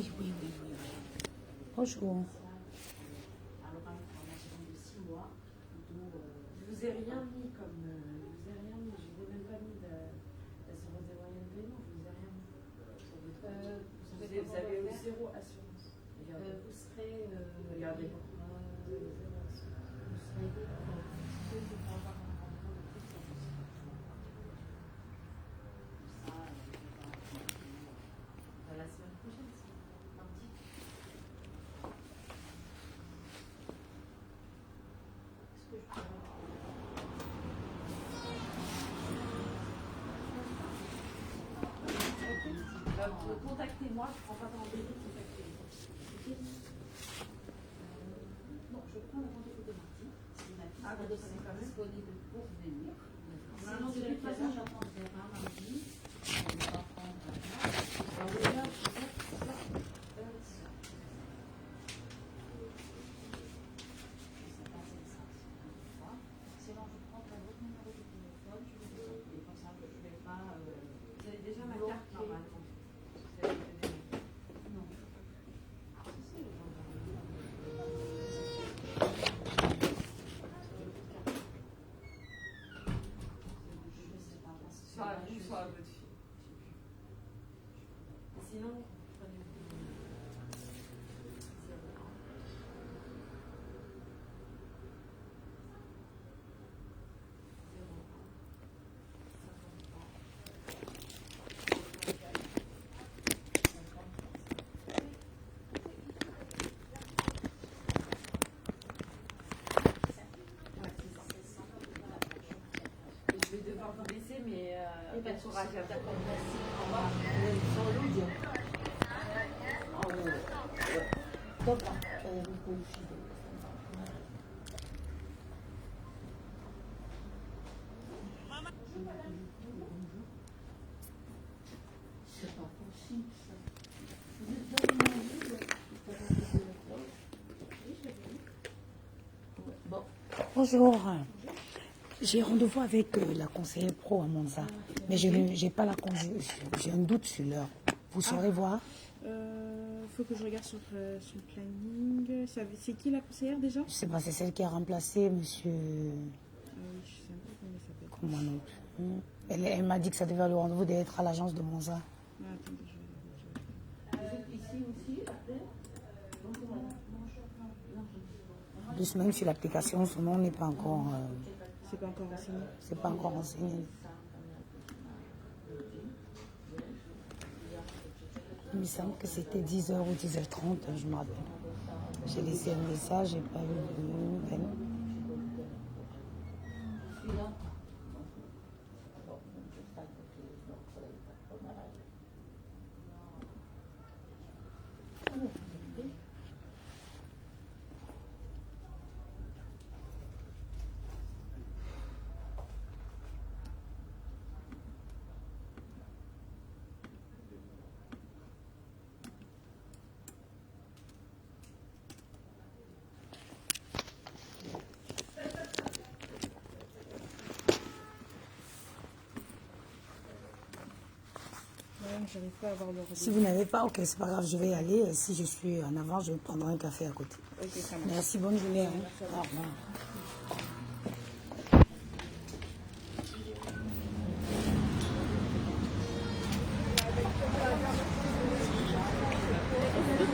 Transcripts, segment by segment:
Oui, oui, oui, oui. Bonjour. Alors, une formation de 6 mois, je vous ai rien mis comme. Je vous ai rien mis, je vous ai même pas mis d'assurance des moyens de paiement, je vous ai rien mis. Vous avez eu 0 assurance. Vous serez. Regardez. Vous serez. La semaine prochaine, c'est mardi. Est-ce que je peux contactez-moi, je ne prends pas de rendez-vous, contactez-moi. Non, je prends le rendez-vous de Martine. Si ma fille est disponible pour venir. Sinon, de toute façon, j'attendrai un mardi. On va prendre un sinon, je prendrai votre numéro de téléphone, je vais vous appeler. Comme ça, je ne vais pas. Vous avez déjà ma carte normalement. Non. Soit à votre fille. Sinon, prenez le je vais devoir vous laisser, mais bon courage à vous. D'accord, merci. Au revoir. Sans l'audio. Dobra, c'est pas possible ça. Vous êtes dans le bon. Bonjour. J'ai rendez-vous avec la conseillère pro à Monza, mais je n'ai pas la j'ai un doute sur l'heure. Vous saurez voir? Faut que je regarde sur le planning. C'est qui la conseillère déjà? Je sais pas, c'est celle qui a remplacé monsieur. Oui, je sais pas comment elle s'appelle. Comment non plus. Elle m'a dit que ça devait le rendez-vous d'être à l'agence de Monza. Ah, attendez, je Vous êtes ici aussi, après? Plus même sur l'application, son nom n'est pas encore. C'est pas encore renseigné. C'est pas encore renseigné. Il me semble que c'était 10h ou 10h30, je me rappelle. J'ai laissé un message, j'ai pas eu de nouvelles. J'arrive pas à avoir le rendez-vous. Si vous n'avez pas, ok, c'est pas grave, je vais y aller. Si je suis en avant, je prendrai un café à côté. Ok, ça marche. Merci, bonne journée. Hein. Au revoir.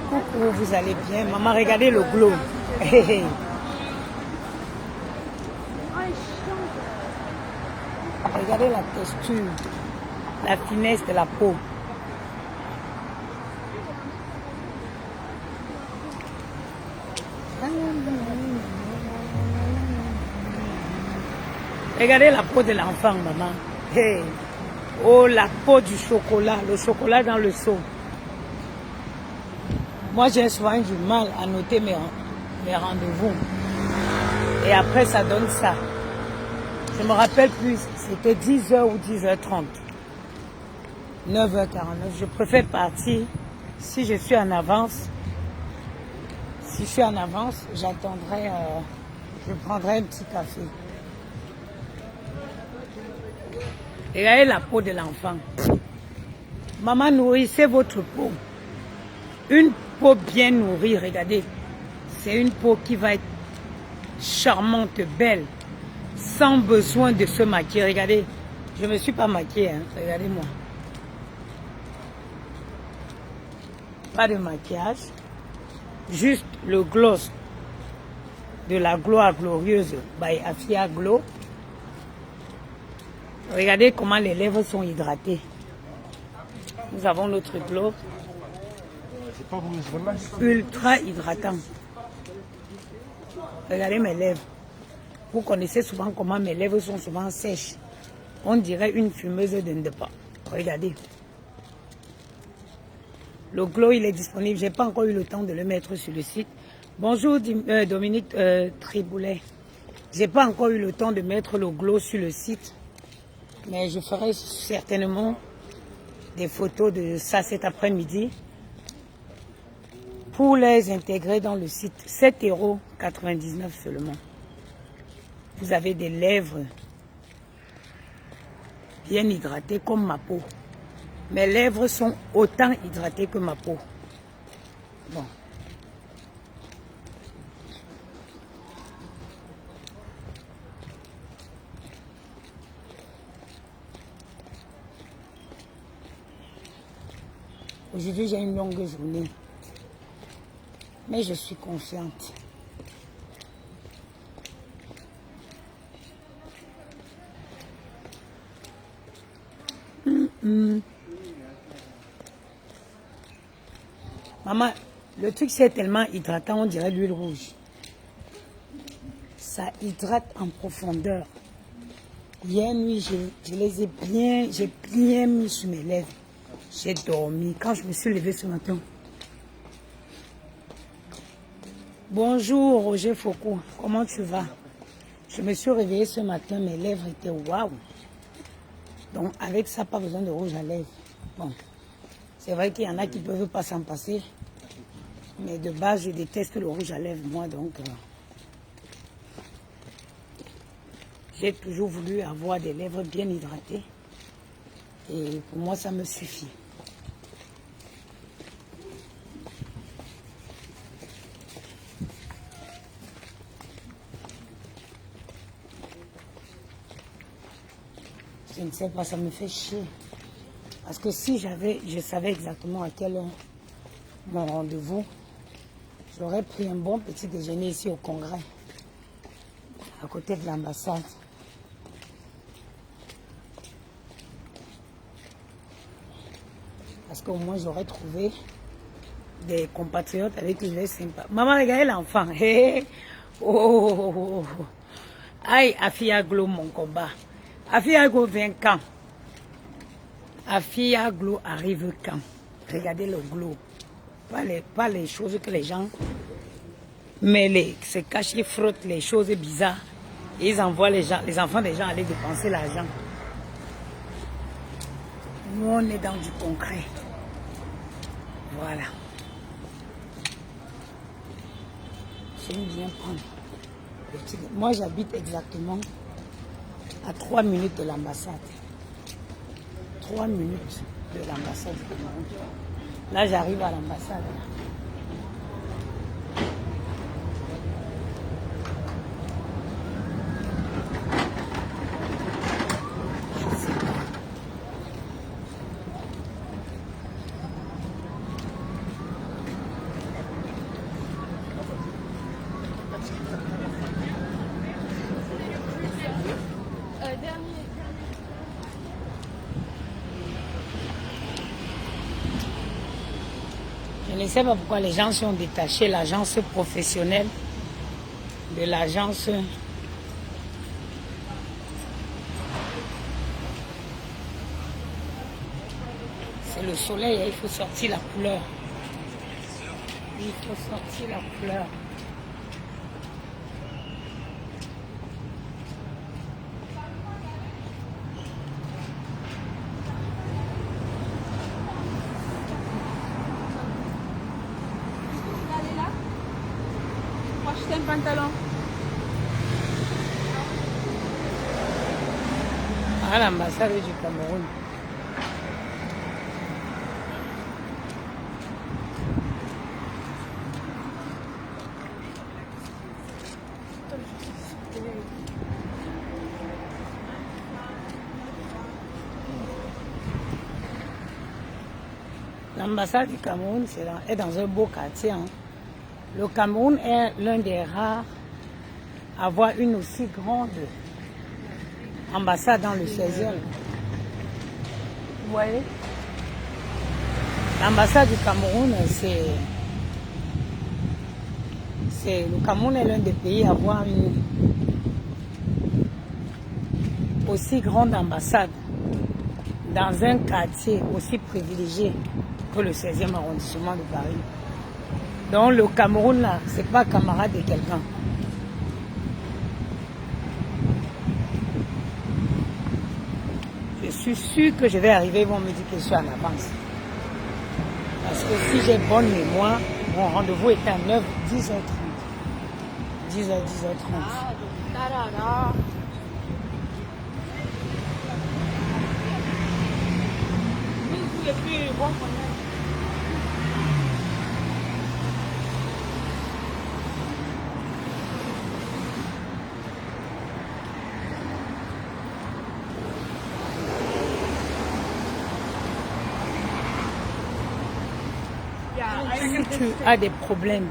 Coucou, vous allez bien? Maman, regardez le glow. Regardez la texture, la finesse de la peau. Regardez la peau de l'enfant, maman. Hey. Oh, la peau du chocolat, le chocolat dans le seau. Moi, j'ai souvent du mal à noter mes rendez-vous. Et après, ça donne ça. Je me rappelle plus, c'était 10h ou 10h30. 9h49. Je préfère partir si je suis en avance. Si je suis en avance, j'attendrai, je prendrai un petit café. Regardez la peau de l'enfant. Maman, nourrissez votre peau. Une peau bien nourrie, regardez. C'est une peau qui va être charmante, belle, sans besoin de se maquiller. Regardez, je ne me suis pas maquillée, hein. Regardez-moi. Pas de maquillage, juste le gloss de la gloire glorieuse by Afia Glow. Regardez comment les lèvres sont hydratées. Nous avons notre glow ultra hydratant. Regardez mes lèvres. Vous connaissez souvent comment mes lèvres sont souvent sèches. On dirait une fumeuse de ndepa. Regardez. Le glow, il est disponible. Je n'ai pas encore eu le temps de le mettre sur le site. Bonjour Dominique Triboulet. Je n'ai pas encore eu le temps de mettre le glow sur le site. Mais je ferai certainement des photos de ça cet après-midi. Pour les intégrer dans le site, 7,99 € seulement. Vous avez des lèvres bien hydratées comme ma peau. Mes lèvres sont autant hydratées que ma peau. Bon. Aujourd'hui, j'ai une longue journée. Mais je suis confiante. Maman, le truc c'est tellement hydratant, on dirait l'huile rouge. Ça hydrate en profondeur. Hier nuit, je les ai bien, j'ai bien mis sur mes lèvres. J'ai dormi. Quand je me suis levée ce matin. Bonjour Roger Foucault, comment tu vas? Je me suis réveillée ce matin, mes lèvres étaient waouh. Donc avec ça, pas besoin de rouge à lèvres. Bon, c'est vrai qu'il y en a qui ne peuvent pas s'en passer. Mais de base, je déteste le rouge à lèvres, moi, donc... j'ai toujours voulu avoir des lèvres bien hydratées. Et pour moi, ça me suffit. Je ne sais pas, ça me fait chier. Parce que si je savais exactement à quelle heure mon rendez-vous, j'aurais pris un bon petit déjeuner ici au Congrès, à côté de l'ambassade. Parce qu'au moins j'aurais trouvé des compatriotes avec qui je vais sympa. Maman, regardez l'enfant. Hey. Oh. Aïe, Afia Glow, mon combat. Afia Glow vient quand? Afia Glow arrive quand? Regardez le glow. Pas les choses que les gens... Mais se cachent, ils frottent les choses bizarres. Et ils envoient les enfants des gens aller dépenser l'argent. Nous, on est dans du concret. Voilà. J'aime bien prendre. Moi, j'habite exactement à 3 minutes de l'ambassade. 3 minutes de l'ambassade du Cameroun. Là, j'arrive à l'ambassade. Je ne sais pas pourquoi les gens sont détachés, l'agence professionnelle de l'agence. C'est le soleil, il faut sortir la couleur. Il faut sortir la couleur. Acheter un pantalon. À l'ambassade du Cameroun. L'ambassade du Cameroun est dans un beau quartier. Hein. Le Cameroun est l'un des rares à avoir une aussi grande ambassade dans le 16e. Vous voyez? L'ambassade du Cameroun, le Cameroun est l'un des pays à avoir une aussi grande ambassade dans un quartier aussi privilégié que le 16e arrondissement de Paris. Donc le Cameroun, là, c'est pas camarade de quelqu'un. Je suis sûr que je vais arriver, ils vont me dire que je suis en avance. Parce que si j'ai bonne mémoire, mon rendez-vous est à 9, 10h30. 10h, 10h30. Si tu as des problèmes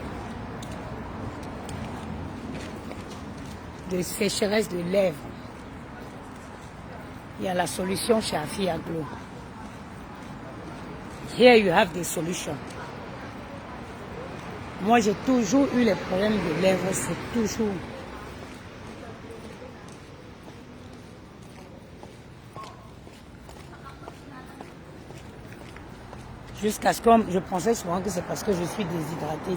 de sécheresse de lèvres, il y a la solution chez Afia Glow. Here you have the solution. Moi, j'ai toujours eu les problèmes de lèvres, c'est toujours. Jusqu'à ce que je pensais souvent que c'est parce que je suis déshydratée.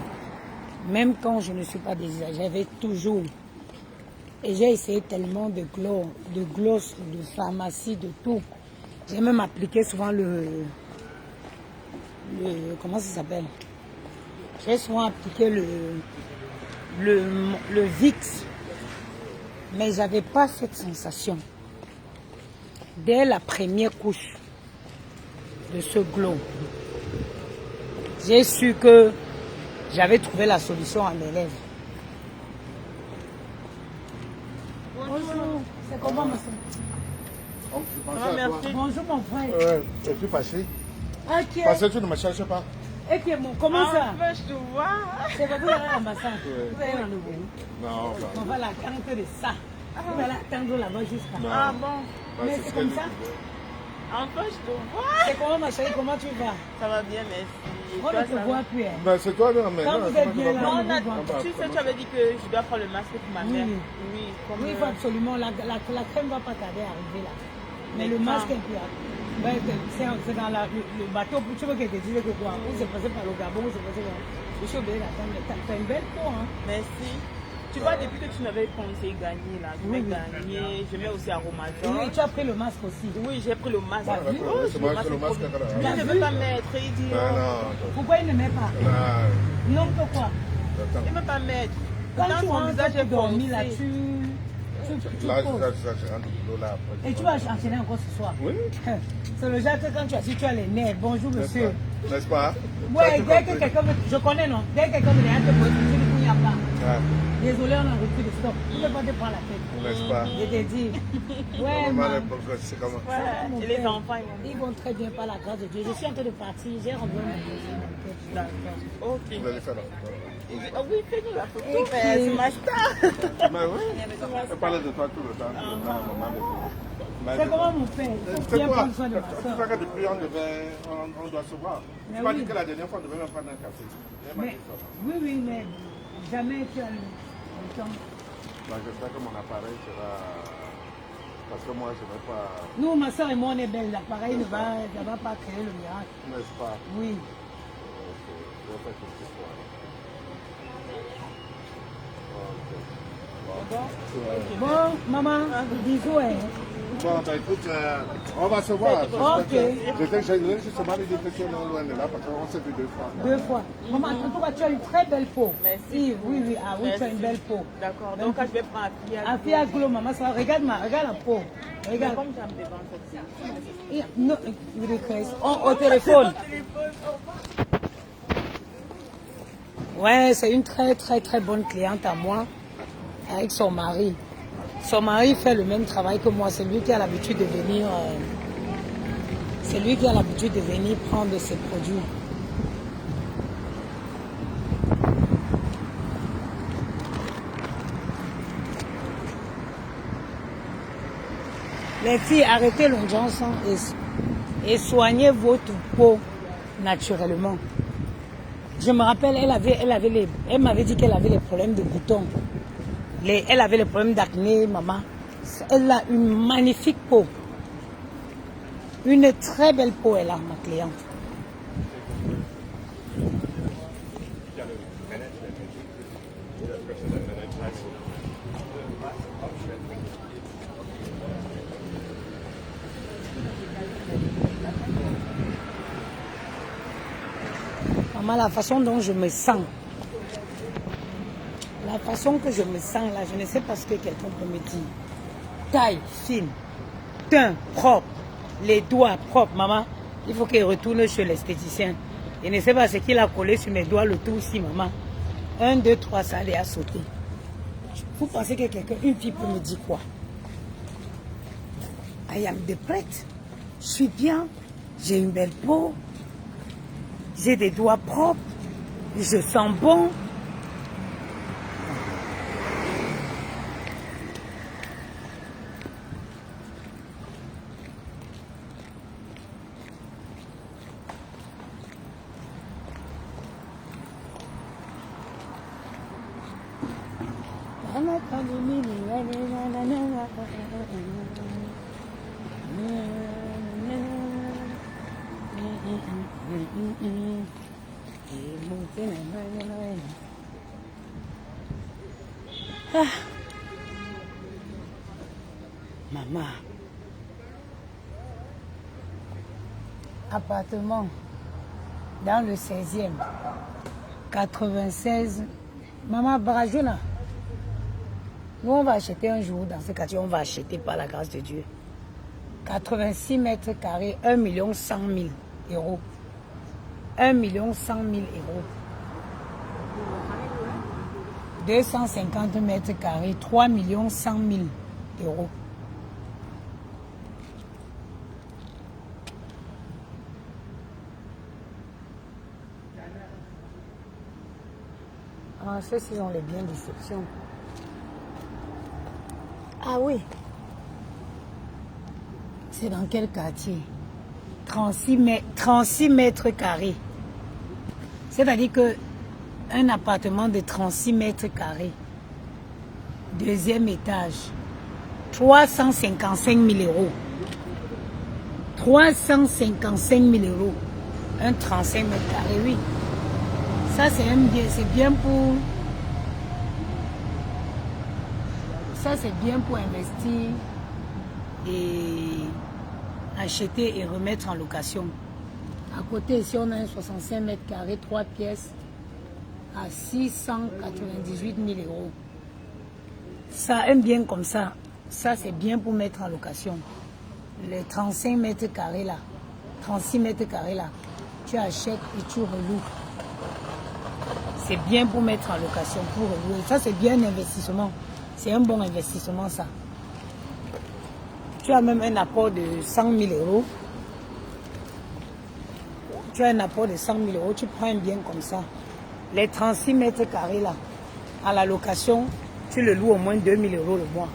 Même quand je ne suis pas déshydratée, j'avais toujours. Et j'ai essayé tellement de gloss, de pharmacie, de tout. J'ai même appliqué souvent comment ça s'appelle? J'ai souvent appliqué le Vicks. Mais j'avais pas cette sensation. Dès la première couche de ce glow, j'ai su que j'avais trouvé la solution à mes lèvres. Bonjour, c'est comment, monsieur? Merci. Bonjour, mon frère. Je suis fâché. Ok. Parce que tu ne me cherches pas. Ok, bon, comment ça? Enfin, je te vois. C'est pas vous allez à l'ambassade. Vous allez dans le bureau. Non, On va la quarantaine de ça. Vous allez attendre là-bas jusqu'à. non. Ah bon. Mais c'est comme ça? Enfin, je te vois. C'est comment, ma chérie? Comment tu vas? Ça va bien, merci. Et On toi, ne te ça va? voit plus. Hein. Ben, c'est toi, là, mais Quand non, vous comment êtes tu bien vas là, pas? Non, on vous voit. tu sais, tu avais dit que je dois prendre le masque pour ma Oui, mère. oui. Oui, comme Oui, il faut absolument. La crème ne va pas tarder à arriver là. Mais le quand? masque, elle peut. Ouais, c'est dans le bateau. Tu veux que je te dise que quoi? Ou c'est passé par le Gabon, ou c'est passé par. Je suis obligée d'attendre. T'as une belle peau, hein? Merci. Tu vois, depuis que tu m'avais conseillé gagner là, je vais Oui, oui. gagner. Je mets aussi Et Aromazone. oui, tu as pris le masque aussi. Oui, j'ai pris le masque. Bah, oui. Oh, C'est le moi, masque c'est le est masque. trop bien. là. Mais je ne veux pas mettre. Il dit, Ben, oh, non. Pourquoi il ne met pas? Non. Non, pourquoi? il ne veut pas mettre. Quand Dans tu son rentres, visage tu est dormis là, foncé. tu Là, poses. je rentre au boulot là. Après, Et tu vas enchaîner encore ce soir. Oui. C'est le genre que quand tu as dit, tu as les nerfs. Bonjour, monsieur. N'est-ce pas? Ouais, Ça, dès tu que quelqu'un me... Je connais, non? Dès que quelqu'un me dit, te pose, tu dis qu'il n'y a pas. Ah, Désolé, on a repris le stop. Tu ne peux pas te prendre la tête. n'est-ce pas? Je t'ai dit. Ouais, Normalement, les man. progrès, c'est comment? Voilà. Mon Et les père, enfants, ils vont ils vont très bien par la grâce de Dieu. Je suis en train de partir. J'ai rendu mon dossier. D'accord. Ok. Vous allez faire là. Ah oui, fais-nous la photo. Et Mais puis- c'est ma star. Mais oui, je parlais de toi tout le temps. Tout le temps, maman. C'est comment mon père? Il faut C'est bien quoi? prendre soin de ma Tu soeur. sais que depuis on doit se voir. Mais Tu m'as oui. dit que la dernière fois on devait même prendre un café. Elle m'a Mais, dit ça. oui, oui, mais jamais tu as le temps. Bah, j'espère que mon appareil sera. Parce que moi je ne vais pas. Nous, ma soeur et moi, on est belles. L'appareil ne va pas créer le miracle. N'est-ce pas? Oui. Ok. Je vais faire quelque chose. Ok. Bon, maman, bisous. Hein. Bon, bah écoute, on va se voir. Ok. J'ai justement dit que tu es non loin de là parce qu'on s'est vu 2 fois. 2 fois. Maman, en tout cas, tu as une très belle peau. Merci. Oui, oui, oui. Ah oui, tu as une Merci. belle peau. D'accord. Donc, je vais prendre un Afia Glow, maman, ça, regarde la peau. Regarde. Comme j'aime des ventes aussi. Non, il décrète. Au téléphone. Ouais, c'est une très, très, très bonne cliente à moi, avec son mari. Son mari fait le même travail que moi. C'est lui qui a l'habitude de venir. C'est lui qui a l'habitude de venir prendre ses produits. Les filles, arrêtez l'injonction et soignez votre peau naturellement. Je me rappelle, elle m'avait dit qu'elle avait les problèmes de boutons. Elle avait les problèmes d'acné, maman. Elle a une magnifique peau. Une très belle peau, elle a, ma cliente. Maman, la façon dont je me sens, la façon que je me sens là, je ne sais pas ce que quelqu'un peut me dire. Taille fine, teint propre, les doigts propres. Maman, il faut qu'elle retourne chez l'esthéticien. Je ne sais pas ce qu'il a collé sur mes doigts, le tout ici, maman. 1, 2, 3, ça allait à sauter. Vous pensez que quelqu'un, une fille peut me dire quoi? I am de prête. Je suis bien, j'ai une belle peau, j'ai des doigts propres, je sens bon. Ah. Maman, appartement dans le 16e, 96. Maman Barajona, nous on va acheter un jour dans ce quartier, on va acheter par la grâce de Dieu. 86 mètres carrés, 1 100 000 euros. 1 100 000 euros. 250 mètres carrés, 3 100 000 euros. Ah, ceux-ci ont les biens d'exception. Ah oui. C'est dans quel quartier? 36 mètres carrés. C'est-à-dire que un appartement de 36 mètres carrés, deuxième étage, 355 000 euros. 355 000 euros. Un 35 mètres carrés, oui. Ça, c'est bien pour... Ça, c'est bien pour investir et acheter et remettre en location. À côté, ici, on a un 65 mètres carrés, 3 pièces, à 698 000 euros. Ça, un bien comme ça, ça, c'est bien pour mettre en location. Les 35 mètres carrés là, 36 mètres carrés là, tu achètes et tu reloues. C'est bien pour mettre en location, pour relouer. Ça, c'est bien un investissement. C'est un bon investissement, ça. Tu as même un apport de 100 000 euros. Tu as un apport de 100 000 euros, tu prends un bien comme ça. Les 36 mètres carrés là, à la location, tu le loues au moins 2 000 euros le mois.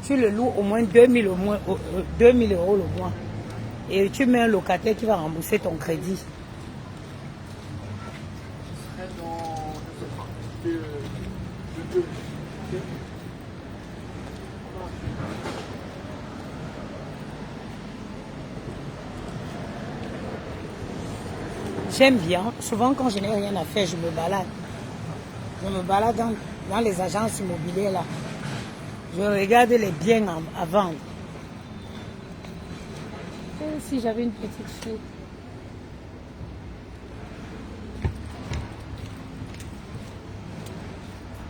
Tu le loues au moins 2 000 euros le mois. Et tu mets un locataire qui va rembourser ton crédit. J'aime bien. Souvent, quand je n'ai rien à faire, je me balade. Je me balade dans les agences immobilières là. Je regarde les biens à vendre. Et si j'avais une petite fille.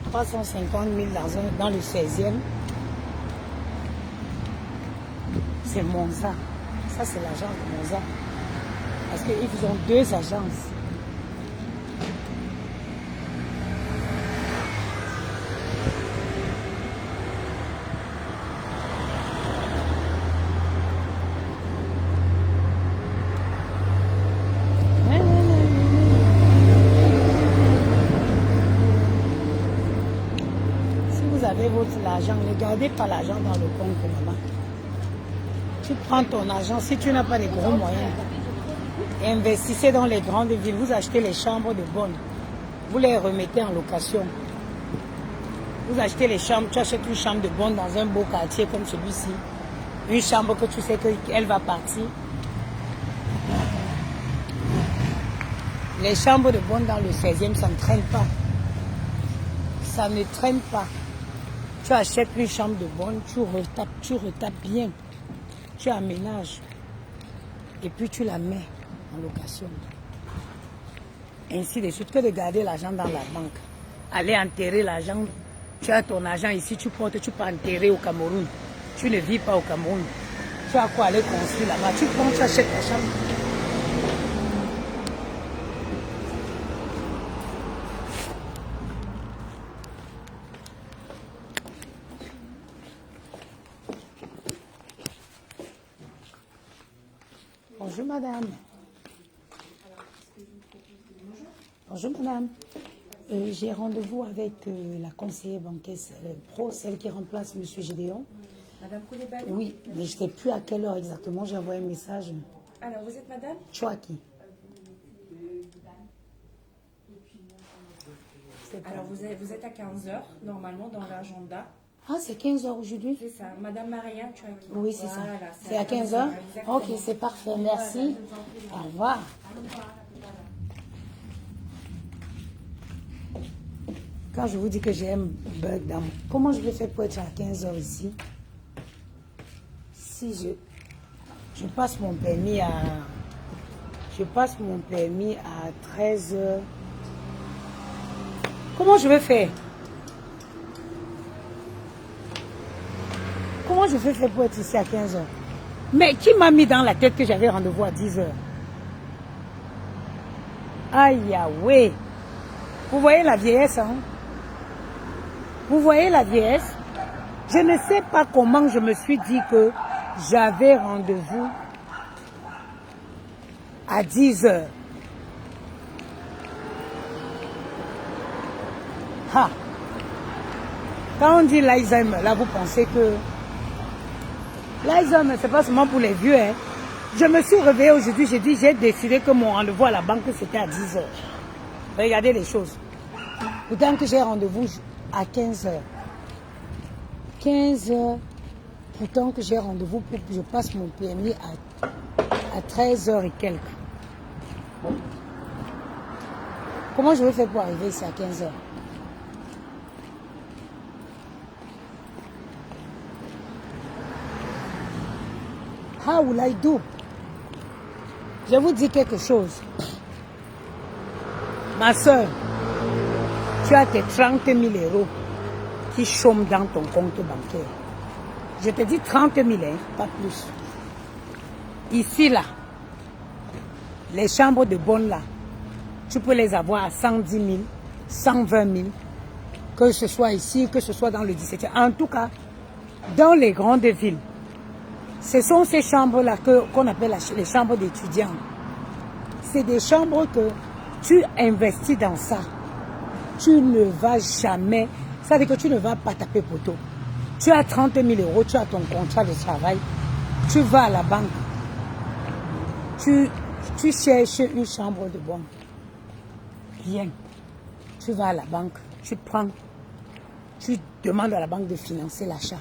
« 350 000 dans le 16e. C'est Monza. Ça, c'est l'agence de Monza. Parce qu'ils ont 2 agences. avez votre argent, ne gardez pas l'argent dans le compte, maman. Tu prends ton argent, si tu n'as pas de gros moyens, investissez dans les grandes villes, vous achetez les chambres de bonne, vous les remettez en location. Vous achetez les chambres, tu achètes une chambre de bonne dans un beau quartier comme celui-ci, une chambre que tu sais qu'elle va partir. Les chambres de bonne dans le 16e, ça ne traîne pas. Ça ne traîne pas. Tu achètes une chambre de bonne, tu retapes bien, tu aménages et puis tu la mets en location. Ainsi de suite, que de garder l'argent dans la banque. Aller enterrer l'argent, tu as ton argent ici, tu portes, tu peux enterrer au Cameroun. Tu ne vis pas au Cameroun. Tu as quoi aller construire là-bas. Tu prends, tu achètes ta chambre. Bonjour madame. Bonjour madame. J'ai rendez-vous avec la conseillère bancaire pro, celle qui remplace monsieur Gédéon. Madame Koulibaly. Oui, mais je ne sais plus à quelle heure exactement, j'ai envoyé un message. Alors, vous êtes madame? Chouaki. Alors, vous êtes à 15h, normalement, dans l'agenda. Ah, c'est 15h aujourd'hui? C'est ça. Madame Marianne Chouaki. Oui, c'est ça. Voilà, C'est à 15h? Ok, c'est parfait, merci. Au revoir. Quand je vous dis que j'ai un bug dans mon... Comment je vais faire pour être à 15h ici? Si je passe mon permis à... Je passe mon permis à 13h. Comment je vais faire? Comment je vais faire pour être ici à 15h? Mais qui m'a mis dans la tête que j'avais rendez-vous à 10h? Aïe, ouais. Vous voyez la vieillesse, hein? Vous voyez la vieillesse? Je ne sais pas comment je me suis dit que j'avais rendez-vous à 10h. Ha! Quand on dit l'Alzheimer, là vous pensez que l'Alzheimer, c'est pas seulement pour les vieux. Hein. Je me suis réveillée aujourd'hui, j'ai décidé que mon rendez-vous à la banque c'était à 10h. Regardez les choses. Pourtant que j'ai rendez-vous à 15h. 15h, pourtant que j'ai rendez-vous pour que je passe mon permis à 13h et quelques. Comment je vais faire pour arriver ici à 15h? How will I do? Je vous dis quelque chose. Ma soeur, tu as tes 30 000 € qui chôment dans ton compte bancaire. Je te dis 30 000, hein, pas plus. Ici, là, les chambres de bonne, là, tu peux les avoir à 110 000, 120 000, que ce soit ici, que ce soit dans le 17e. En tout cas, dans les grandes villes, ce sont ces chambres-là qu'on appelle les chambres d'étudiants. C'est des chambres que tu investis dans ça. Tu ne vas jamais, ça veut dire que tu ne vas pas taper poteau. Tu as 30 000 €, tu as ton contrat de travail, tu vas à la banque, tu cherches une chambre de bonne. Bien, tu vas à la banque, tu prends, tu demandes à la banque de financer l'achat.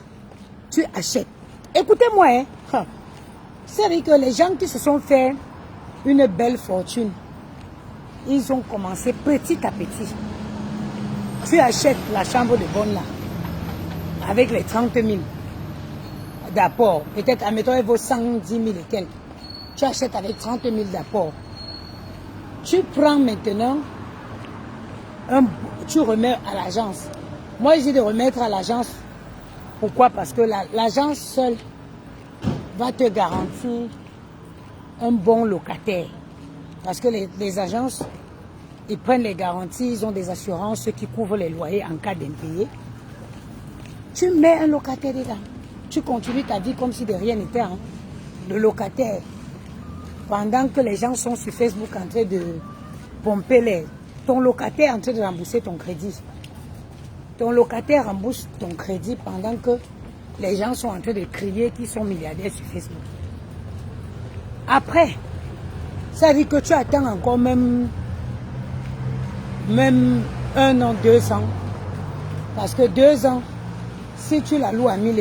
Tu achètes. Écoutez-moi, hein. C'est-à-dire que les gens qui se sont fait une belle fortune, ils ont commencé petit à petit. Tu achètes la chambre de bonne là, avec les 30 000 d'apport. Peut-être, admettons, elle vaut 110 000 et quelques. Tu achètes avec 30 000 d'apport. Tu prends maintenant, tu remets à l'agence. Moi, j'ai de remettre à l'agence. Pourquoi? Parce que l'agence seule va te garantir un bon locataire. Parce que les agences, ils prennent les garanties, ils ont des assurances qui couvrent les loyers en cas d'impayé. Tu mets un locataire dedans. Tu continues ta vie comme si de rien n'était. Hein. Le locataire, pendant que les gens sont sur Facebook en train de pomper ton locataire est en train de rembourser ton crédit. ton locataire rembourse ton crédit pendant que les gens sont en train de crier qu'ils sont milliardaires sur Facebook. Après, ça dit que tu attends encore même 1 an, 2 ans. Parce que 2 ans, si tu la loues à 1000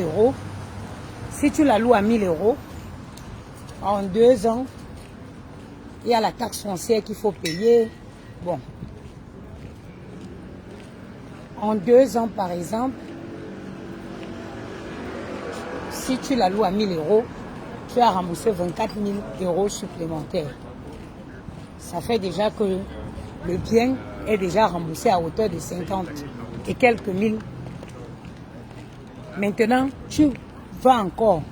euros, en 2 ans, il y a la taxe foncière qu'il faut payer. Bon. En 2 ans, par exemple, si tu la loues à 1000 euros, tu as remboursé 24 000 euros supplémentaires. Ça fait déjà que le bien est déjà remboursé à hauteur de 50 et quelques mille. Maintenant, tu vas encore.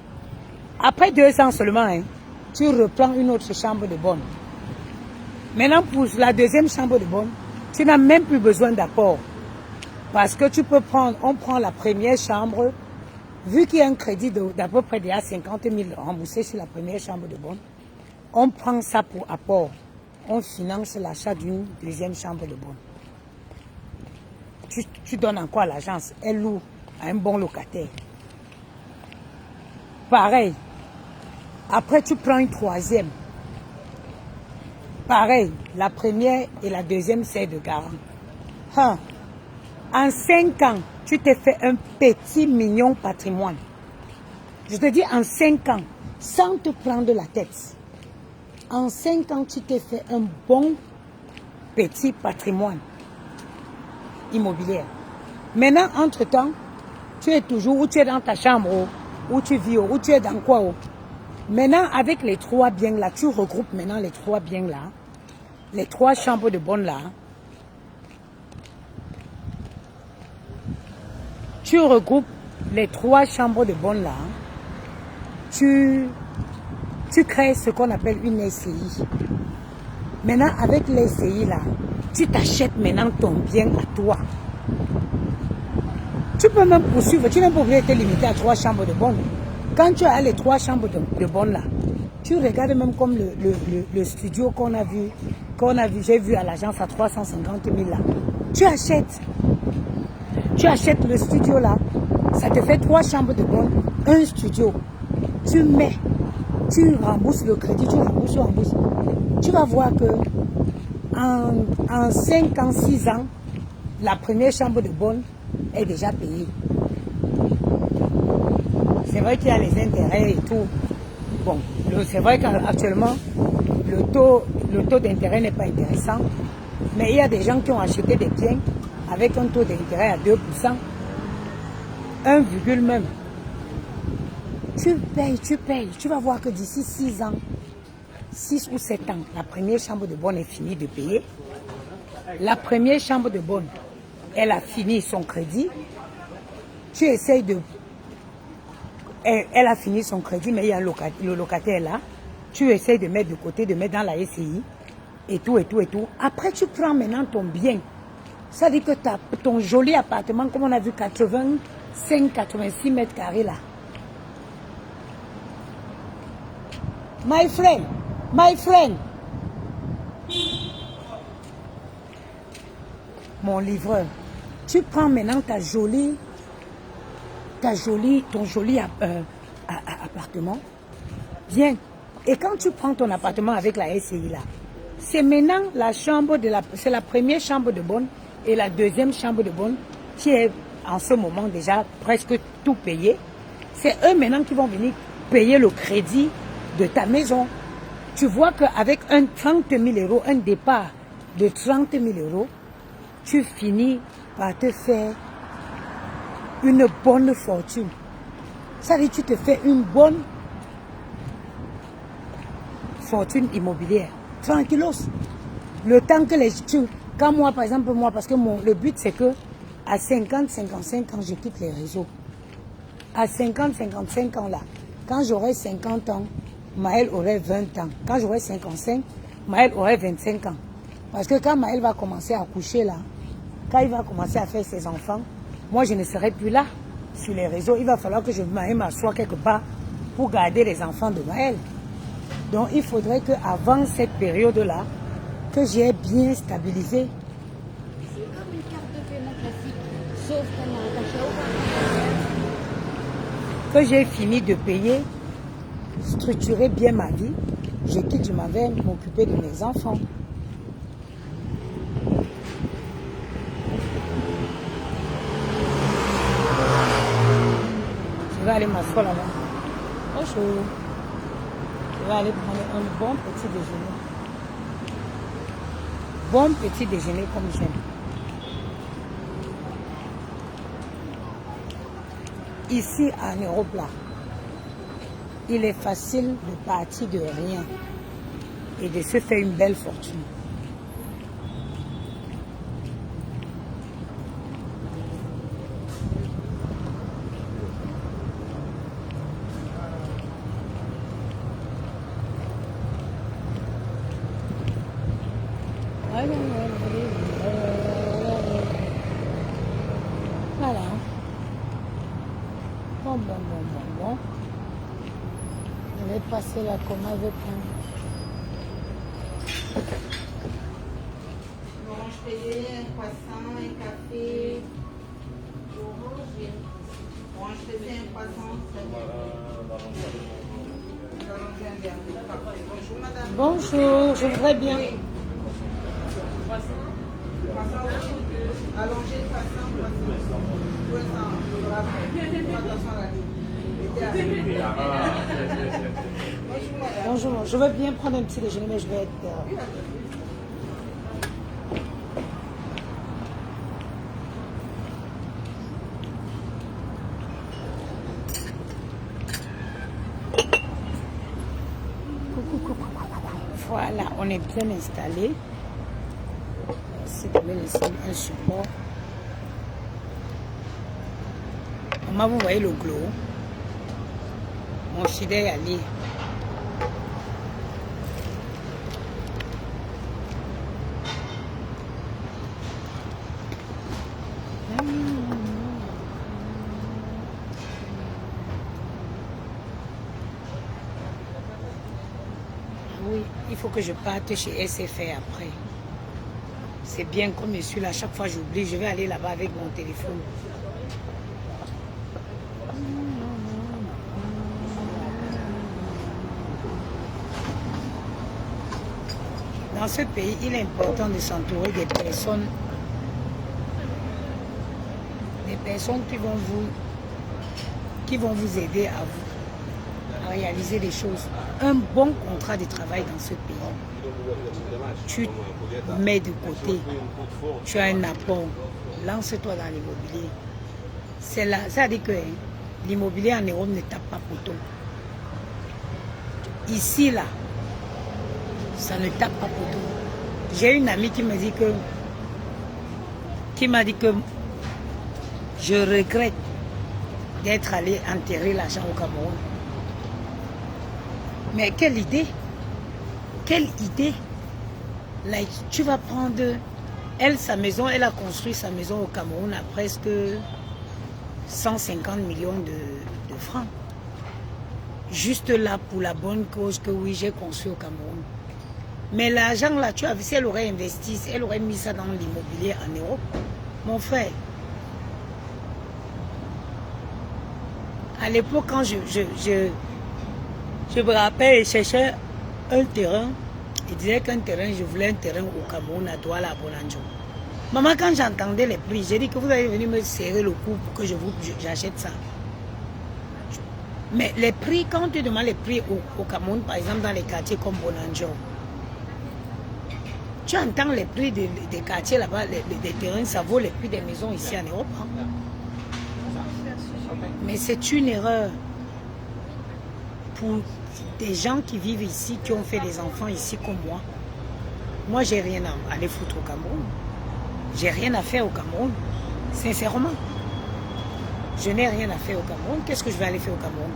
Après 2 ans seulement, hein, tu reprends une autre chambre de bonne. Maintenant, pour la deuxième chambre de bonne, tu n'as même plus besoin d'apport. Parce que tu peux prendre, on prend la première chambre, vu qu'il y a un crédit d'à peu près déjà 50 000 remboursé sur la première chambre de bonne, on prend ça pour apport. On finance l'achat d'une deuxième chambre de bonne. Tu donnes encore à l'agence, elle loue à un bon locataire. Pareil. Après, tu prends une troisième. Pareil, la première et la deuxième, c'est de garant. En 5 ans, tu t'es fait un petit mignon patrimoine. Je te dis en 5 ans, sans te prendre la tête. En 5 ans, tu t'es fait un bon petit patrimoine immobilier. Maintenant, entre-temps, tu es toujours où tu es dans ta chambre, où tu vis, où tu es dans quoi. Maintenant, avec les 3 biens là, tu regroupes maintenant les 3 biens là, les 3 chambres de bonne là. Tu regroupes les 3 chambres de bonne là. Tu crées ce qu'on appelle une SCI. Maintenant, avec les SCI là, tu t'achètes maintenant ton bien à toi. Tu peux même poursuivre, tu n'es pas obligé de te limiter à 3 chambres de bonne. Quand tu as les 3 chambres de bonne là, tu regardes même comme le studio qu'on a vu, j'ai vu à l'agence à 350 000 là. Tu achètes le studio là, ça te fait 3 chambres de bonne, un studio. Tu rembourses le crédit, tu rembourses. Tu vas voir que en 5 ans, 6 ans, la première chambre de bonne est déjà payée. C'est vrai qu'il y a les intérêts et tout. Bon, c'est vrai qu'actuellement, le taux d'intérêt n'est pas intéressant. Mais il y a des gens qui ont acheté des biens avec un taux d'intérêt à 2%, 1, même. Tu payes. Tu vas voir que d'ici 6 ans, 6 ou 7 ans, la première chambre de bonne est finie de payer. La première chambre de bonne, elle a fini son crédit. Tu essayes de... Elle a fini son crédit, mais il y a le locataire là. Tu essayes de mettre de côté, de mettre dans la SCI. Et tout. Après, tu prends maintenant ton bien. Ça dit que ton joli appartement, comme on a vu, 85-86 mètres carrés là. My friend. Mon livreur, tu prends maintenant ton joli appartement. Bien. Et quand tu prends ton appartement avec la SCI là, c'est maintenant c'est la première chambre de bonne et la deuxième chambre de bonne qui est en ce moment déjà presque tout payé. C'est eux maintenant qui vont venir payer le crédit de ta maison. Tu vois qu'avec un 30 000 euros, un départ de 30 000 euros, tu finis par te faire une bonne fortune. Ça veut dire que tu te fais une bonne fortune immobilière. Tranquillos. Le temps que quand moi, par exemple, parce que le but c'est que à 50-55 ans, je quitte les réseaux. À 50-55 ans là, quand j'aurai 50 ans, Maël aurait 20 ans. Quand j'aurai 55, Maël aurait 25 ans. Parce que quand Maël va commencer à coucher là, quand il va commencer à faire ses enfants, moi je ne serai plus là sur les réseaux. Il va falloir que je m'assoie quelque part pour garder les enfants de Maël. Donc il faudrait qu'avant cette période-là, que j'ai bien stabilisé. C'est comme une carte de paiement classique. Que j'ai fini de payer, structurer bien ma vie, je quitte, je m'en vais m'occuper de mes enfants. Je vais aller m'asseoir là-bas. Bonjour. Je vais aller prendre un bon petit déjeuner. Bon petit déjeuner comme j'aime. Ici en Europe là, il est facile de partir de rien et de se faire une belle fortune. Voilà. Bon. Je vais passer la commande avec Un orange pelé, un croissant, un café. Orange pelé, un croissant. Bonjour madame. Bonjour, je voudrais bien. Croissant allongé, croissant. Bonjour, je veux bien prendre un petit déjeuner, mais je vais être... Coucou. Voilà, on est bien installé. C'est de me laisser un support. Maman, vous voyez le glow. Mon chidé est allé. Oui, il faut que je parte chez SFR après. C'est bien comme je suis là, chaque fois j'oublie, je vais aller là-bas avec mon téléphone. Dans ce pays, il est important de s'entourer des personnes qui vont vous aider à réaliser des choses. Un bon contrat de travail dans ce pays, tu mets de côté, tu as un apport, lance-toi dans l'immobilier. C'est là, ça veut dire que l'immobilier en Europe ne tape pas poteau. Ici, là, ça ne tape pas poteau. J'ai une amie qui m'a dit que je regrette d'être allé enterrer l'argent au Cameroun. Mais quelle idée! Quelle idée! Like, tu vas prendre... Elle, sa maison, elle a construit sa maison au Cameroun à presque 150 millions de francs. Juste là, pour la bonne cause que oui, j'ai construit au Cameroun. Mais l'argent là, tu as vu, si elle aurait investi, si elle aurait mis ça dans l'immobilier en Europe, mon frère, à l'époque, quand je me rappelle, je cherchais un terrain. Il disait qu'un terrain, je voulais un terrain au Cameroun, à Douala, à Bonanjo. Maman, quand j'entendais les prix, j'ai dit que vous allez venir me serrer le cou pour que j'achète ça. Mais les prix, quand tu demandes les prix au Cameroun, par exemple dans les quartiers comme Bonanjo, tu entends les prix des quartiers là-bas, des terrains, ça vaut les prix des maisons ici en Europe. Hein? Mais c'est une erreur pour des gens qui vivent ici, qui ont fait des enfants ici comme moi. Moi, j'ai rien à aller foutre au Cameroun. J'ai rien à faire au Cameroun. Sincèrement. Je n'ai rien à faire au Cameroun. Qu'est-ce que je vais aller faire au Cameroun?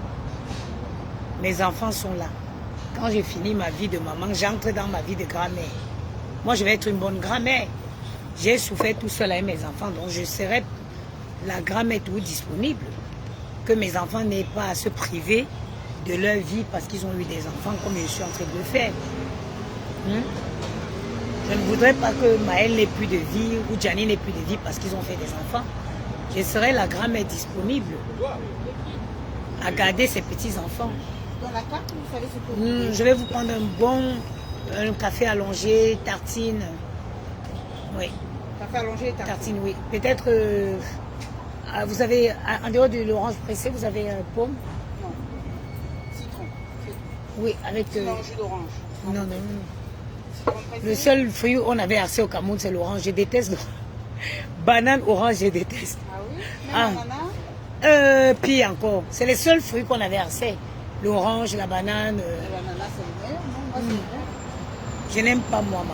Mes enfants sont là. Quand j'ai fini ma vie de maman, j'entre dans ma vie de grand-mère. Moi, je vais être une bonne grand-mère. J'ai souffert tout seul avec mes enfants, donc je serai la grand-mère toujours disponible. Que mes enfants n'aient pas à se priver de leur vie parce qu'ils ont eu des enfants comme je suis en train de le faire. Je ne voudrais pas que Maël n'ait plus de vie ou Gianni n'ait plus de vie parce qu'ils ont fait des enfants. Je serai la grand-mère disponible à garder ses petits-enfants. Dans la carte, vous savez ce que vous voulez. Je vais vous prendre un café allongé, tartine. Oui, Café allongé et tartine. tartine, oui. Peut-être, vous avez, en dehors de l'orange pressé, vous avez pomme? Non. Citron. C'est tout. Oui, avec... Sinon, jus d'orange. non, non, non. Citron pressé. Le seul fruit où on avait accès au Cameroun, c'est l'orange. Je déteste l'orange. Banane, orange, je déteste. Ah oui. Même Ah. ananas. Pire encore. C'est les seuls fruits qu'on avait accès. L'orange, la banane. L'ananas, c'est le meilleur. Non, moi, c'est le meilleur. Je n'aime pas moi, ma.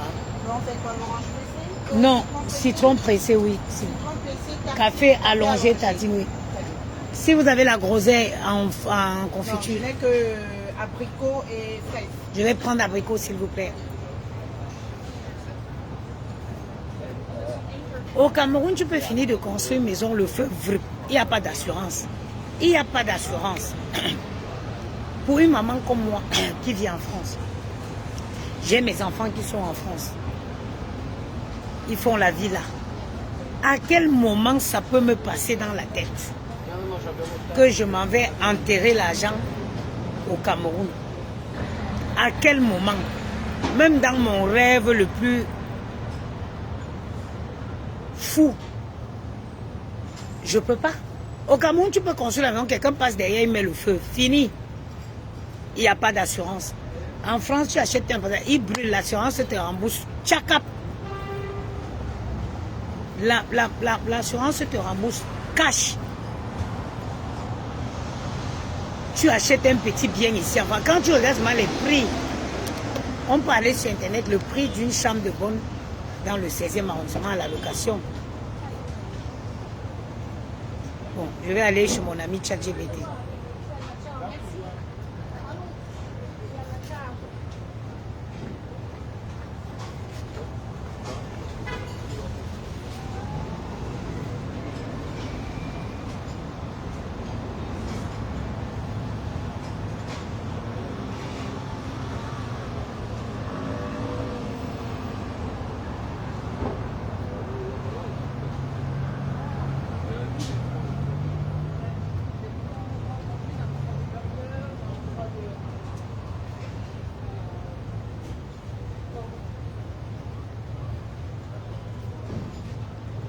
Non, c'est quoi l'orange pressé? Non, citron pressé, oui. Citron pressé, tartine. Café allongé, tartine, oui. Très bien. Si vous avez la groseille en Non, je confiture, n'ai que abricot et fraise. je vais prendre abricot, s'il vous plaît. Au Cameroun, tu peux finir de construire une maison, le feu, vrp. Il n'y a pas d'assurance. Il n'y a pas d'assurance. Pour une maman comme moi, qui vit en France, j'ai mes enfants qui sont en France. Ils font la vie là. À quel moment ça peut me passer dans la tête que je m'en vais enterrer l'argent au Cameroun? À quel moment? Même dans mon rêve le plus fou, je peux pas. Au Cameroun, tu peux construire la maison, quelqu'un passe derrière, il met le feu. Fini. Il n'y a pas d'assurance. En France, tu achètes un bazar, il brûle, l'assurance te rembourse. Tchakap. L'assurance te rembourse cash. Tu achètes un petit bien ici. Enfin, quand tu regardes les prix, on parlait sur Internet, le prix d'une chambre de bonne dans le 16e arrondissement à la location. Bon, je vais aller chez mon ami ChatGPT.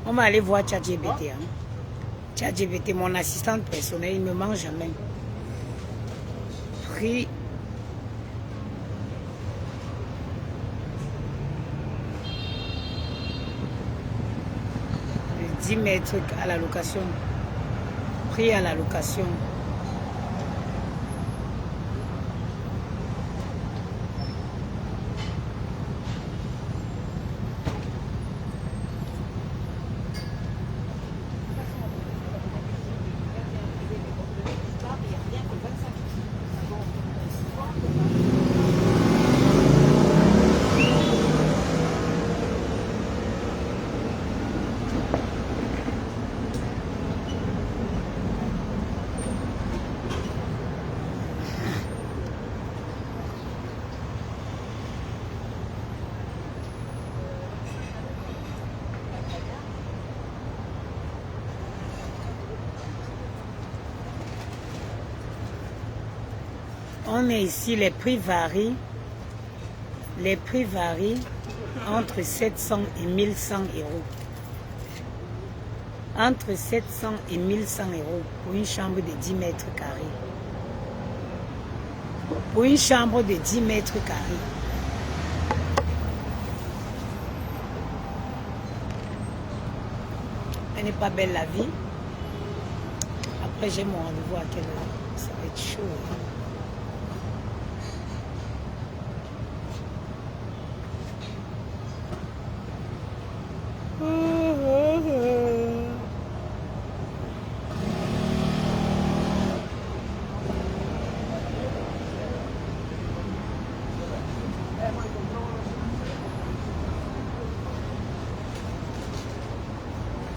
On va aller voir ChatGPT. Hein. ChatGPT, mon assistante personnelle, il ne me ment jamais. Prix. De 10 mètres à la location. Prix à la location. On est ici, les prix varient. Les prix varient entre 700 et 1100 euros. Entre 700 et 1100 euros pour une chambre de 10 mètres carrés. Pour une chambre de 10 mètres carrés. Elle n'est pas belle la vie. Après, j'ai mon rendez-vous à quelle heure? Ça va être chaud. Hein?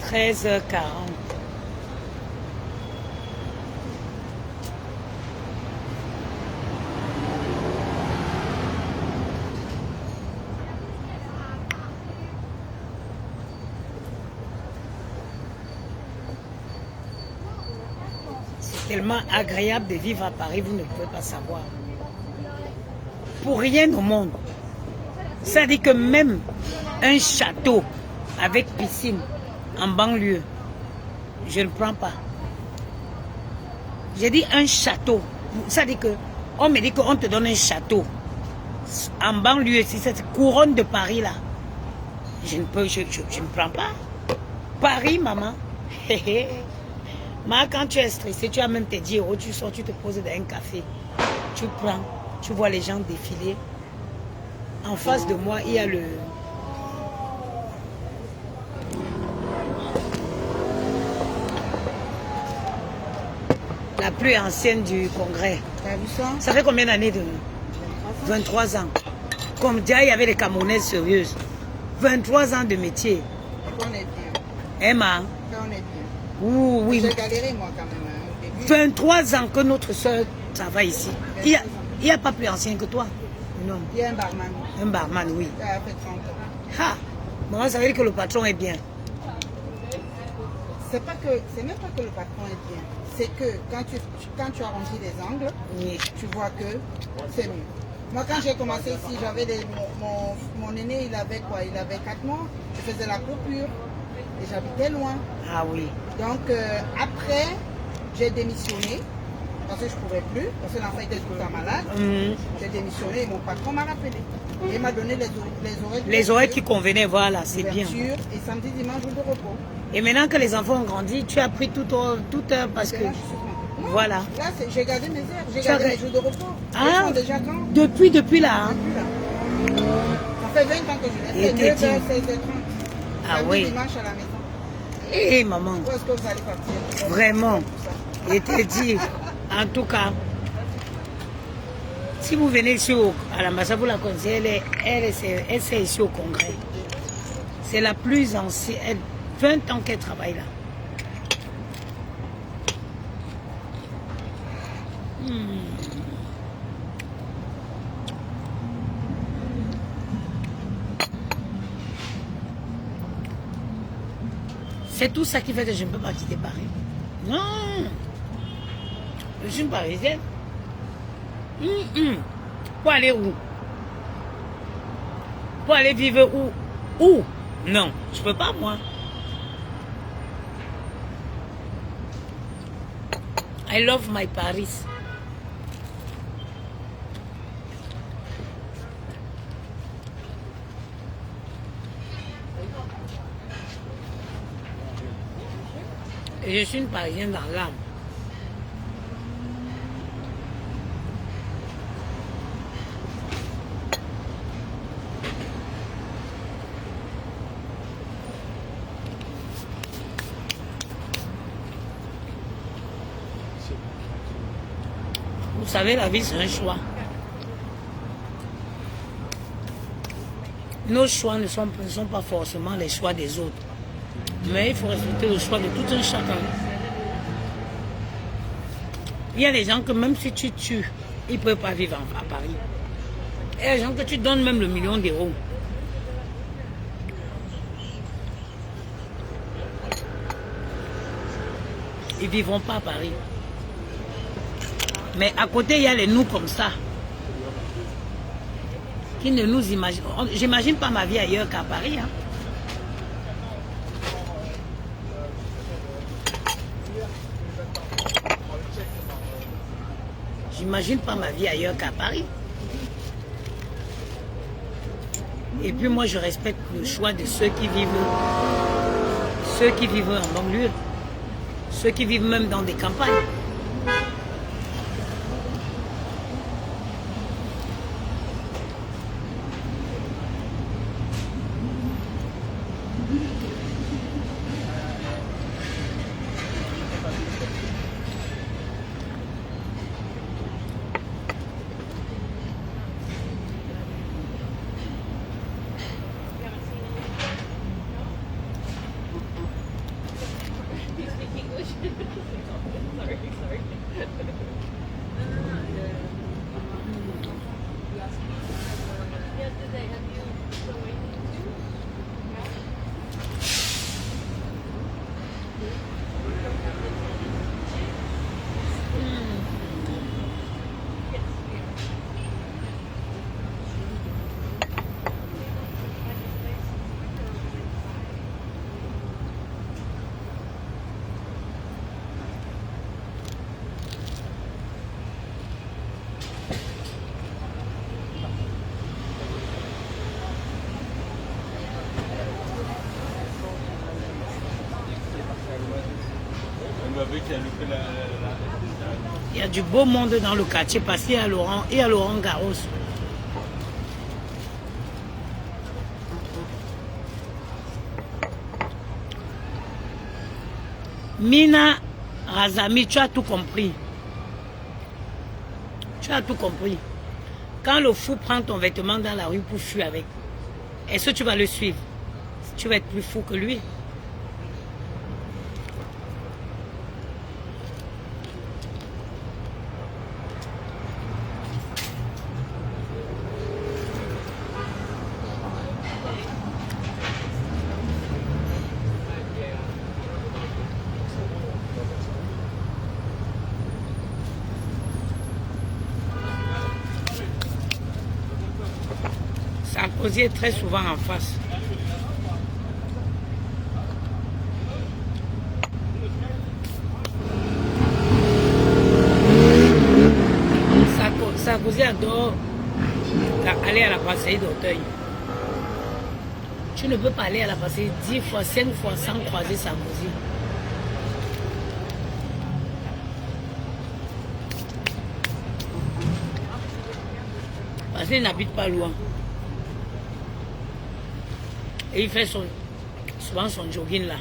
« 13h40. tellement agréable de vivre à Paris, vous ne pouvez pas savoir. Pour rien au monde. Ça dit que même un château avec piscine en banlieue, je ne prends pas. J'ai dit un château. Ça dit que, on me dit qu'on te donne un château. En banlieue, si cette couronne de Paris là, je ne prends pas. Paris, maman. Mais quand tu es stressé, tu as même tes 10 €, tu sors, tu te poses dans un café. Tu prends, tu vois les gens défiler. En face de moi, il y a la plus ancienne du Congrès. T'as vu ça? Ça fait combien d'années de 23 ans. Comme déjà, il y avait des Camerounaises sérieuses. 23 ans de métier. On est bien. Emma. Quand on est bien. Oui. J'ai galéré moi quand même au début. 23 ans que notre soeur travaille ici. Il n'y a pas plus ancien que toi. Non. Il y a un barman. Un barman, oui. Ça a fait 30 ans. Ha! Maman, ça veut dire que le patron est bien. C'est même pas que le patron est bien. C'est que quand tu arrondis les angles, Oui. tu vois que c'est mieux. Moi, quand j'ai commencé ici, j'avais mon aîné, il avait quoi? Il avait 4 mois. Je faisais la coupure et j'habitais loin. Ah oui. Donc, après, j'ai démissionné parce que je ne pouvais plus, parce que l'enfant était tout le temps malade. J'ai démissionné et mon patron m'a rappelé. Et il m'a donné Les oreilles qui convenaient, voilà, c'est bien. Et samedi, dimanche, jour de repos. Et maintenant que les enfants ont grandi, tu as pris toute heure parce que... Et là, je suis tranquille. Voilà. Là, j'ai gardé mes heures, j'ai Tu as gardé mes jours de repos. Ah, Ils sont déjà quand? depuis là. Hein? Depuis là. Ça fait 20 ans que je l'ai Et fait, t'es 9h, dit- 16h30. Ah Samedi, oui. dimanche à la maison. Hé, maman. Où est-ce que vous allez partir? Vraiment. Tout ça. Et te dire, en tout cas, si vous venez ici à l'ambassade, vous la connaissez, elle c'est ici au Congrès. C'est la plus ancienne, 20 ans qu'elle travaille là. C'est tout ça qui fait que je ne peux pas quitter Paris. Non. Je suis une Parisienne. Pour aller où? Pour aller vivre où? Où? Non, je peux pas moi. I love my Paris. Et je suis une Parisienne dans l'âme. Vous savez, la vie, c'est un choix. Nos choix ne sont pas forcément les choix des autres. Mais il faut respecter le choix de tout un chacun. Il y a des gens que même si tu tues, ils ne peuvent pas vivre à Paris. Il y a des gens que tu donnes même le million d'euros. Ils ne vivront pas à Paris. Mais à côté, il y a les nous comme ça. Qui ne nous imaginent. J'imagine pas ma vie ailleurs qu'à Paris. Hein. J'imagine pas ma vie ailleurs qu'à Paris. Et puis moi, je respecte le choix de ceux qui vivent en banlieue, ceux qui vivent même dans des campagnes. Il y a du beau monde dans le quartier parce qu'il y a Laurent et à Laurent Garros. Mina Razami, tu as tout compris. Tu as tout compris. Quand le fou prend ton vêtement dans la rue pour fuir avec, est-ce que tu vas le suivre? Tu vas être plus fou que lui. Sarkozy est très souvent en face. Sarkozy adore aller à la brasserie d'Auteuil. Tu ne peux pas aller à la brasserie 10 fois, 5 fois sans croiser Sarkozy. Parce qu'il n'habite pas loin. Et il fait souvent son jogging là.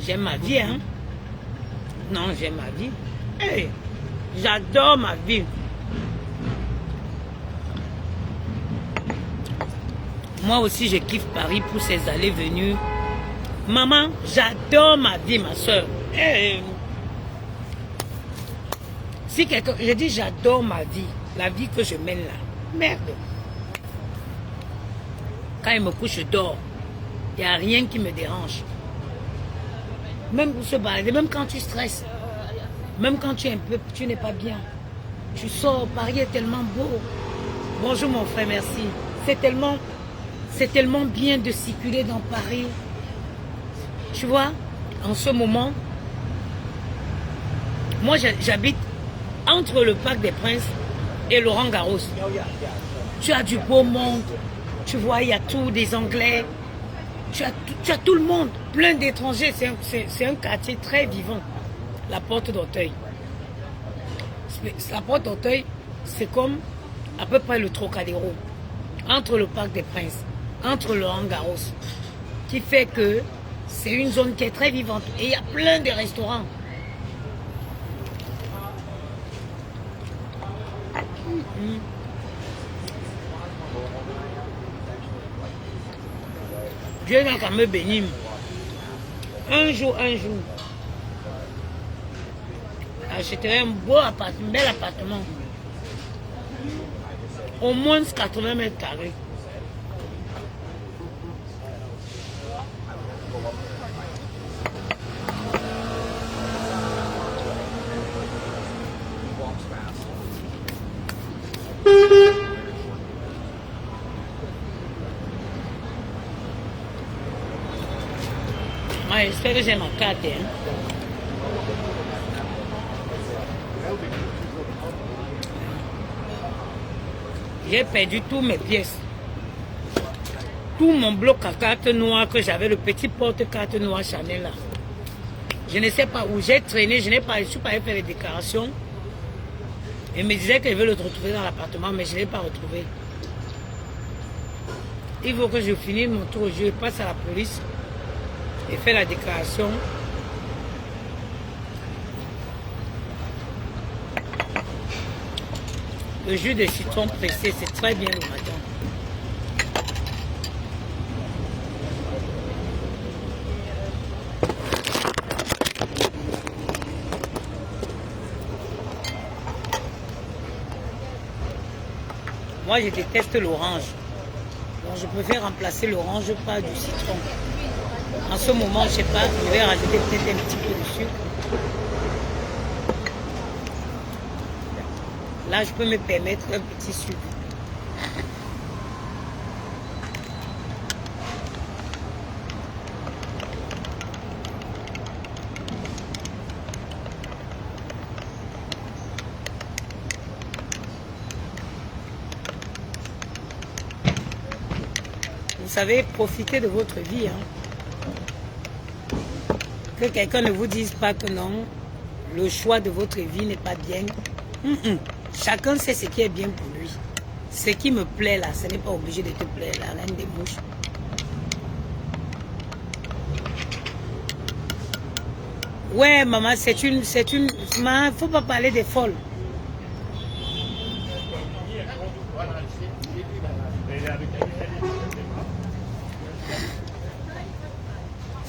J'aime ma vie, hein. Non, j'aime ma vie. Hey, j'adore ma vie. Moi aussi, je kiffe Paris pour ses allées-venues. Maman, j'adore ma vie, ma soeur. Hey. Si quelqu'un... Je dis j'adore ma vie. La vie que je mène là. Merde. Quand il me couche, je dors. Il n'y a rien qui me dérange. Même pour se balader, même quand tu stresses, même quand tu es un peu, tu n'es pas bien. Tu sors, Paris est tellement beau. Bonjour mon frère, merci. C'est tellement bien de circuler dans Paris. Tu vois, en ce moment, moi j'habite entre le Parc des Princes et Laurent Garros. Tu as du beau monde. Tu vois, il y a tout, des Anglais. Tu as tout le monde, plein d'étrangers. C'est un quartier très vivant. La Porte d'Auteuil. La Porte d'Auteuil, c'est comme à peu près le Trocadéro. Entre le Parc des Princes, entre Laurent Garros. Qui fait que c'est une zone qui est très vivante. Et il y a plein de restaurants. Dieu n'a qu'à me bénir. Un jour, j'achèterai un beau appartement, un bel appartement. Au moins 80 mètres carrés. Moi, j'espère que j'ai ma carte. Hein. J'ai perdu tous mes pièces. Tout mon bloc à carte noire que j'avais, le petit porte-carte noir Chanel là. Je ne sais pas où j'ai traîné, je suis pas allé faire les déclarations. Il me disait qu'il veut le retrouver dans l'appartement, mais je ne l'ai pas retrouvé. Il faut que je finisse mon tour, je passe à la police et fais la déclaration. Le jus de citron pressé, c'est très bien le matin. Moi, je déteste l'orange. Donc, je préfère remplacer l'orange par du citron. En ce moment, je ne sais pas, je vais rajouter peut-être un petit peu de sucre. Là, je peux me permettre un petit sucre. savez, profitez de votre vie. Hein. Que quelqu'un ne vous dise pas que non, le choix de votre vie n'est pas bien. Chacun sait ce qui est bien pour lui. Ce qui me plaît là, ce n'est pas obligé de te plaire, la reine des mouches. Ouais, maman, maman, faut pas parler des folles.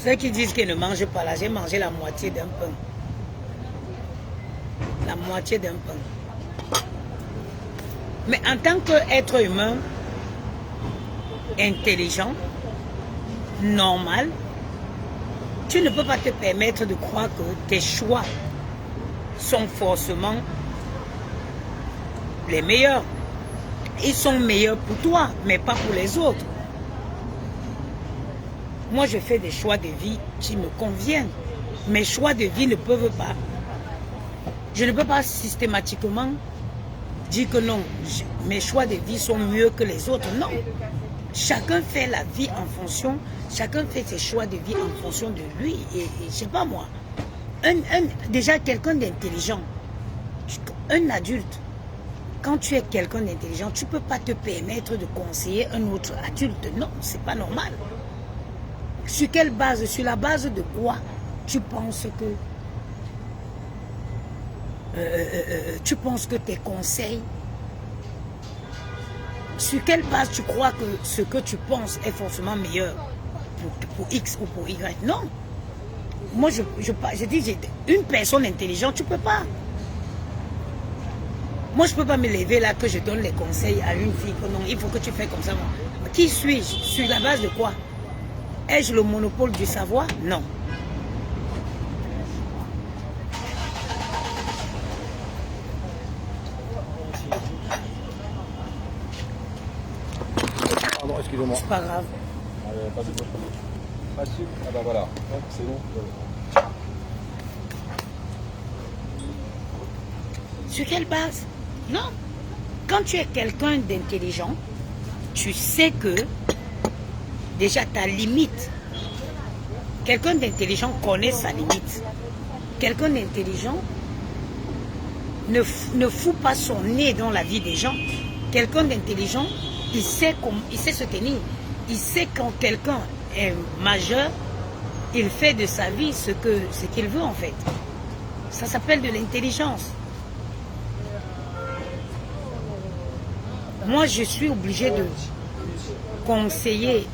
Ceux qui disent qu'ils ne mangent pas là, j'ai mangé la moitié d'un pain. La moitié d'un pain. Mais en tant qu'être humain, intelligent, normal, tu ne peux pas te permettre de croire que tes choix sont forcément les meilleurs. Ils sont meilleurs pour toi, mais pas pour les autres. Moi, je fais des choix de vie qui me conviennent. Mes choix de vie ne peuvent pas. Je ne peux pas systématiquement dire que non, mes choix de vie sont mieux que les autres. Non. Chacun fait la vie en fonction, chacun fait ses choix de vie en fonction de lui. Et je sais pas moi, déjà quelqu'un d'intelligent, un adulte, quand tu es quelqu'un d'intelligent, tu ne peux pas te permettre de conseiller un autre adulte. Non, c'est pas normal. Sur quelle base, sur la base de quoi tu penses que tes conseils, sur quelle base tu crois que ce que tu penses est forcément meilleur pour X ou pour Y? Non. Moi, je dis, une personne intelligente, tu ne peux pas. Moi, je ne peux pas me lever là que je donne les conseils à une fille que non, il faut que tu fais comme ça. Qui suis-je? Sur la base de quoi? Ai-je le monopole du savoir? Non. Pardon, excusez-moi. C'est pas grave. Pas sûr. Ah bah voilà, c'est bon. Sur quelle base? Non. Quand tu es quelqu'un d'intelligent, tu sais que déjà ta limite. Quelqu'un d'intelligent connaît sa limite. Quelqu'un d'intelligent ne fout pas son nez dans la vie des gens. Quelqu'un d'intelligent, il sait se tenir. Il sait quand quelqu'un est majeur, il fait de sa vie ce qu'il veut en fait. Ça s'appelle de l'intelligence. Moi, je suis obligée de conseiller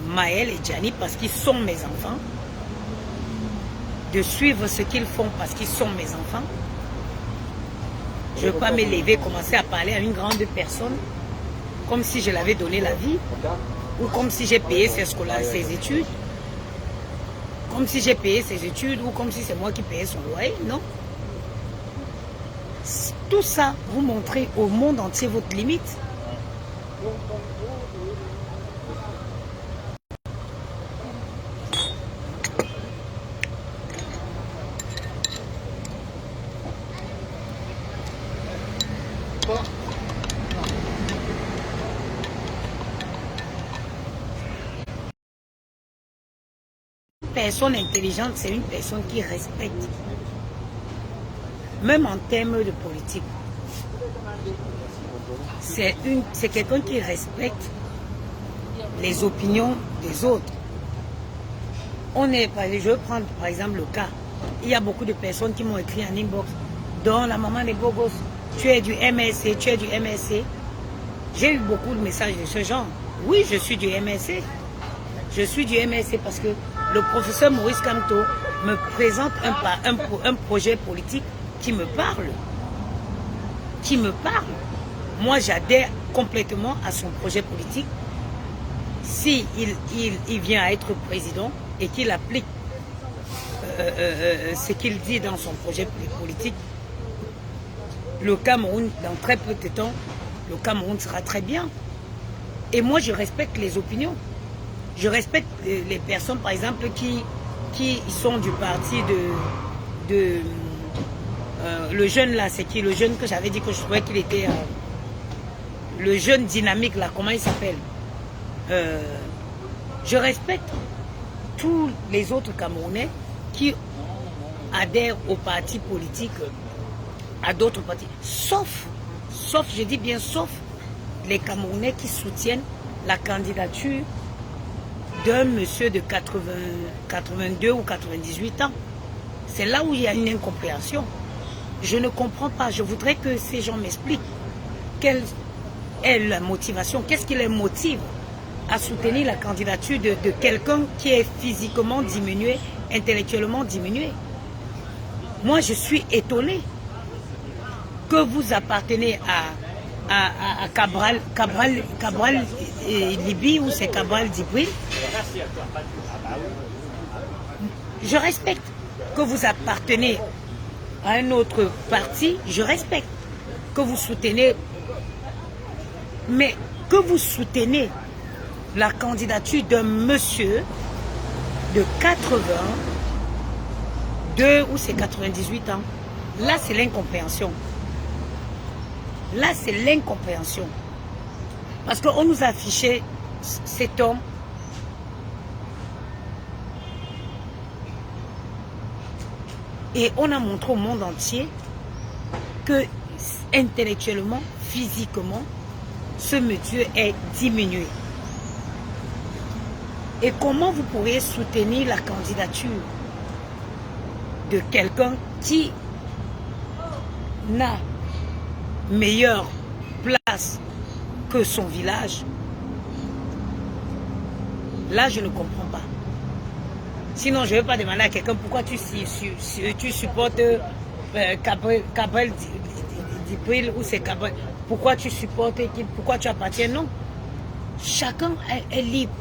Maël et Gianni parce qu'ils sont mes enfants, de suivre ce qu'ils font parce qu'ils sont mes enfants. Je ne veux pas me lever, commencer à parler à une grande personne comme si je l'avais donné la vie ou comme si j'ai payé ses études, comme si j'ai payé ses études ou comme si c'est moi qui payais son loyer. Non. Tout ça, vous montrez au monde entier votre limite. Une personne intelligente, c'est une personne qui respecte. Même en termes de politique. C'est quelqu'un qui respecte les opinions des autres. Je vais prendre par exemple le cas. Il y a beaucoup de personnes qui m'ont écrit en inbox, dont la maman des beaux gosses, tu es du MSC, tu es du MSC. J'ai eu beaucoup de messages de ce genre. Oui, je suis du MSC. Je suis du MSC parce que le professeur Maurice Kamto me présente un projet politique qui me parle. Qui me parle. Moi, j'adhère complètement à son projet politique. Si il vient à être président et qu'il applique ce qu'il dit dans son projet politique, le Cameroun, dans très peu de temps, le Cameroun sera très bien. Et moi, je respecte les opinions. Je respecte les personnes, par exemple, qui sont du parti le jeune là, c'est qui? Le jeune que j'avais dit que je trouvais qu'il était... le jeune dynamique là, comment il s'appelle? je respecte tous les autres Camerounais qui adhèrent aux partis politiques, à d'autres partis, sauf, je dis bien sauf, les Camerounais qui soutiennent la candidature d'un monsieur de 82 ou 98 ans. C'est là où il y a une incompréhension. Je ne comprends pas. Je voudrais que ces gens m'expliquent quelle est la motivation, qu'est-ce qui les motive à soutenir la candidature de quelqu'un qui est physiquement diminué, intellectuellement diminué. Moi, je suis étonné que vous appartenez à Cabral Libi ou c'est Cabral Djibril. Je respecte que vous appartenez à un autre parti, je respecte que vous soutenez, mais que vous soutenez la candidature d'un monsieur de 82 ou c'est 98 ans, là c'est l'incompréhension. Là c'est l'incompréhension. Parce qu'on nous a affiché cet homme et on a montré au monde entier que intellectuellement, physiquement, ce monsieur est diminué. Et comment vous pourriez soutenir la candidature de quelqu'un qui n'a meilleure place que son village? Là, je ne comprends pas. Sinon, je ne vais pas demander à quelqu'un pourquoi tu supportes Cabral Djibril ou c'est Cabral. Pourquoi tu supportes, pourquoi tu appartiens? Non. Chacun est libre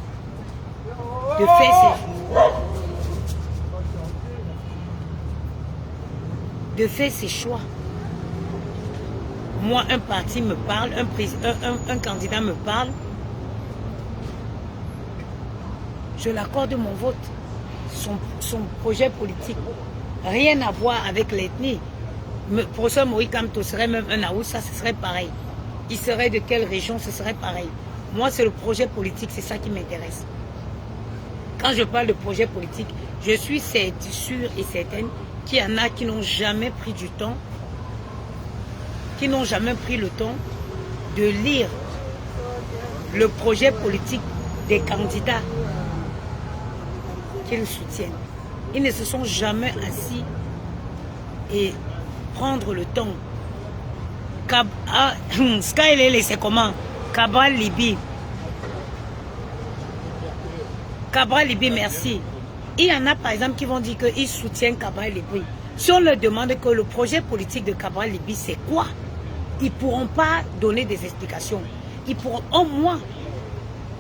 de faire ses choix. Moi, un parti me parle, un candidat me parle, je l'accorde mon vote. Son projet politique, rien à voir avec l'ethnie. Le professeur Moïse Kamto serait même un Aoussa, ce serait pareil. Il serait de quelle région, ce serait pareil. Moi, c'est le projet politique, c'est ça qui m'intéresse. Quand je parle de projet politique, je suis sûre et certaine qu'il y en a qui n'ont jamais pris du temps, qui n'ont jamais pris le temps de lire le projet politique des candidats qu'ils soutiennent. Ils ne se sont jamais assis et prendre le temps. Skyler, c'est comment? Cabral Libi. Cabral Libi, merci. Il y en a par exemple qui vont dire qu'ils soutiennent Cabral Libi. Si on leur demande que le projet politique de Cabral Libi, c'est quoi? Ils ne pourront pas donner des explications. Ils pourront, au moins,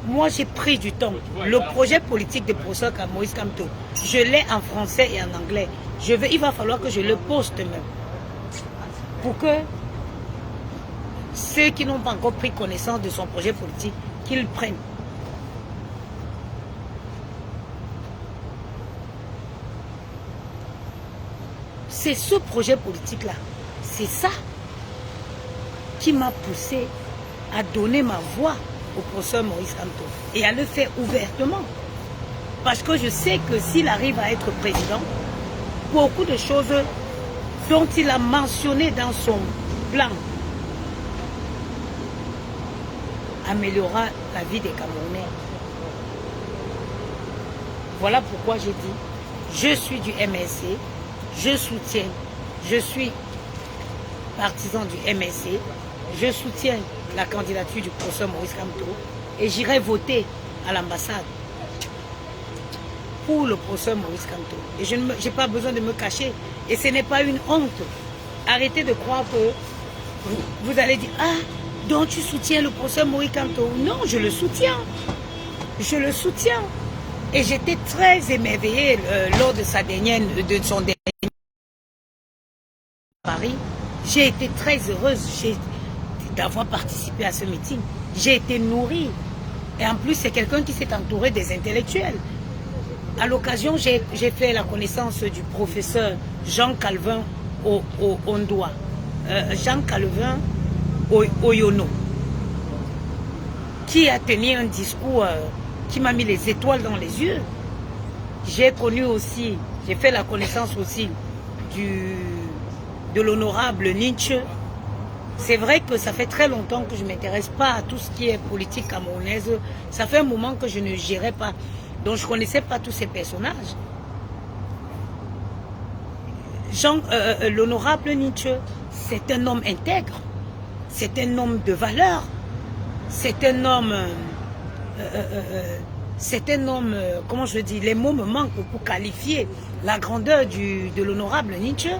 moi j'ai pris du temps. Le projet politique de professeur Moïse Kamto, je l'ai en français et en anglais. Il va falloir que je le poste même. Pour que ceux qui n'ont pas encore pris connaissance de son projet politique, qu'ils prennent. C'est ce projet politique-là, c'est ça qui m'a poussé à donner ma voix au professeur Moïse Kamto et à le faire ouvertement. Parce que je sais que s'il arrive à être président, beaucoup de choses dont il a mentionné dans son plan améliorera la vie des Camerounais. Voilà pourquoi j'ai dit, je suis du MSC, je soutiens, je suis partisan du MSC, je soutiens la candidature du professeur Moïse Kamto et j'irai voter à l'ambassade pour le professeur Moïse Kamto. Et je n'ai pas besoin de me cacher. Et ce n'est pas une honte. Arrêtez de croire que vous allez dire, ah, donc tu soutiens le professeur Moïse Kamto. Non, je le soutiens. Je le soutiens. Et j'étais très émerveillée lors de son dernier Paris. J'ai été très heureuse d'avoir participé à ce meeting. J'ai été nourrie. Et en plus, c'est quelqu'un qui s'est entouré des intellectuels. À l'occasion, j'ai fait la connaissance du professeur Jean Calvin Ondoa. Jean Calvin Oyono. qui a tenu un discours qui m'a mis les étoiles dans les yeux. J'ai connu aussi, j'ai fait la connaissance aussi de l'honorable Nietzsche. C'est vrai que ça fait très longtemps que je ne m'intéresse pas à tout ce qui est politique camerounaise. Ça fait un moment que je ne gérais pas. Donc je ne connaissais pas tous ces personnages. L'honorable Nietzsche, c'est un homme intègre. C'est un homme de valeur. C'est un homme... comment je dis, les mots me manquent pour qualifier la grandeur de l'honorable Nietzsche.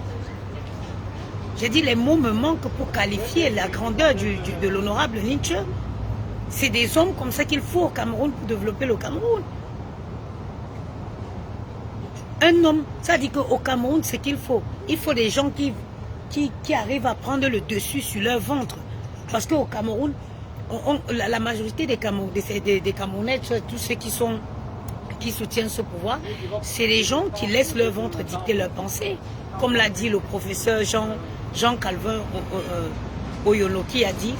J'ai dit les mots me manquent pour qualifier la grandeur de l'honorable Nietzsche. C'est des hommes comme ça qu'il faut au Cameroun pour développer le Cameroun. Un homme, ça dit qu'au Cameroun, c'est qu'il faut. Il faut des gens qui arrivent à prendre le dessus sur leur ventre. Parce qu'au Cameroun, la majorité des Camerounais, tous ceux qui soutiennent ce pouvoir, c'est les gens qui laissent leur ventre dicter leurs pensées. Comme l'a dit le professeur Jean Calvin Oyolo, qui a dit,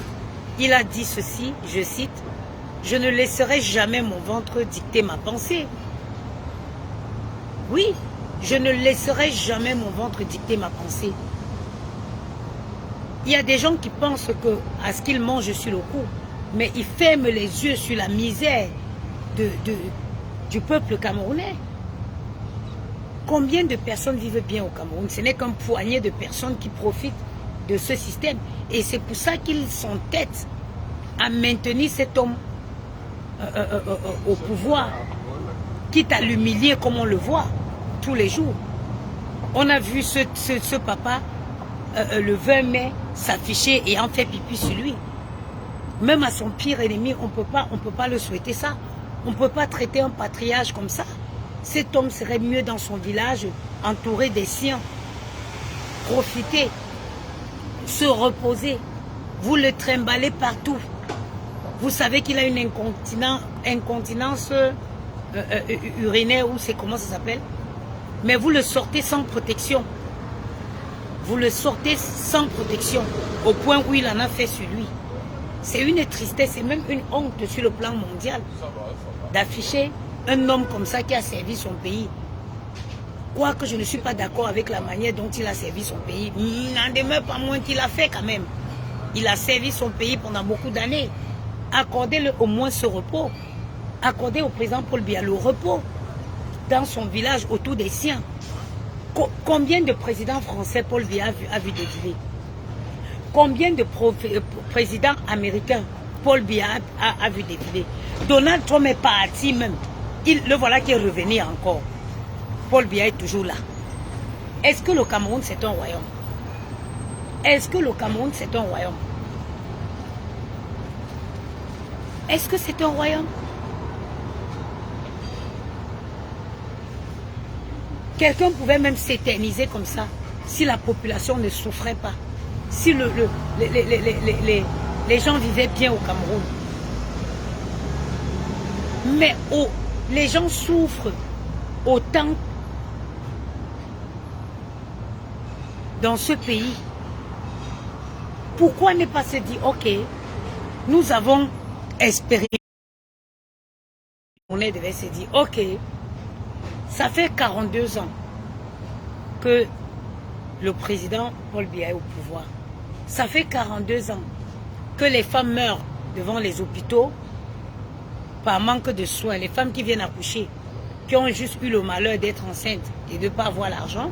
il a dit ceci, je cite, « Je ne laisserai jamais mon ventre dicter ma pensée. » Oui, je ne laisserai jamais mon ventre dicter ma pensée. Il y a des gens qui pensent que à ce qu'ils mangent sur le coup, mais ils ferment les yeux sur la misère du peuple camerounais. Combien de personnes vivent bien au Cameroun? Ce n'est qu'un poignet de personnes qui profitent de ce système. Et c'est pour ça qu'ils s'entêtent à maintenir cet homme au pouvoir, quitte à l'humilier comme on le voit tous les jours. On a vu ce papa le 20 mai s'afficher et en fait pipi sur lui. Même à son pire ennemi, on peut pas le souhaiter ça. On ne peut pas traiter un patriarche comme ça. Cet homme serait mieux dans son village, entouré des siens. Profiter, se reposer. Vous le trimballez partout. Vous savez qu'il a une incontinence urinaire, ou c'est comment ça s'appelle? Mais vous le sortez sans protection. Vous le sortez sans protection, au point où il en a fait sur lui. C'est une tristesse, c'est même une honte sur le plan mondial d'afficher un homme comme ça qui a servi son pays. Quoique je ne suis pas d'accord avec la manière dont il a servi son pays, il n'en demeure pas moins qu'il a fait quand même. Il a servi son pays pendant beaucoup d'années. Accordez-le au moins ce repos. Accordez au président Paul Biya le repos dans son village autour des siens. Combien de présidents français Paul Biya a vu défiler? Combien de présidents américains Paul Biya a vu défiler? Donald Trump est parti même. Le voilà qui est revenu encore. Paul Biya est toujours là. Est-ce que le Cameroun c'est un royaume? Est-ce que le Cameroun c'est un royaume? Est-ce que c'est un royaume? Quelqu'un pouvait même s'éterniser comme ça si la population ne souffrait pas. Si les gens vivaient bien au Cameroun. Mais les gens souffrent autant dans ce pays. Pourquoi ne pas se dire, ok, nous avons expérimenté. On devait se dire, ok, ça fait 42 ans que le président Paul Biya est au pouvoir. Ça fait 42 ans que les femmes meurent devant les hôpitaux par manque de soins. Les femmes qui viennent accoucher, qui ont juste eu le malheur d'être enceintes et de ne pas avoir l'argent.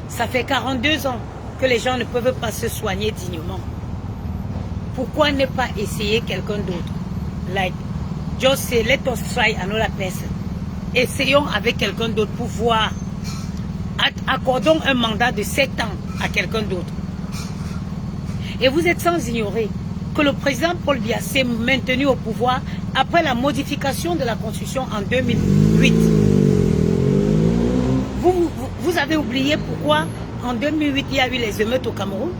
Ça fait 42 ans que les gens ne peuvent pas se soigner dignement. Pourquoi ne pas essayer quelqu'un d'autre? Like, just say, let us try another person. Essayons avec quelqu'un d'autre pour voir. Accordons un mandat de 7 ans à quelqu'un d'autre. Et vous êtes sans ignorer que le président Paul Biya s'est maintenu au pouvoir après la modification de la Constitution en 2008. Vous avez oublié pourquoi en 2008 il y a eu les émeutes au Cameroun?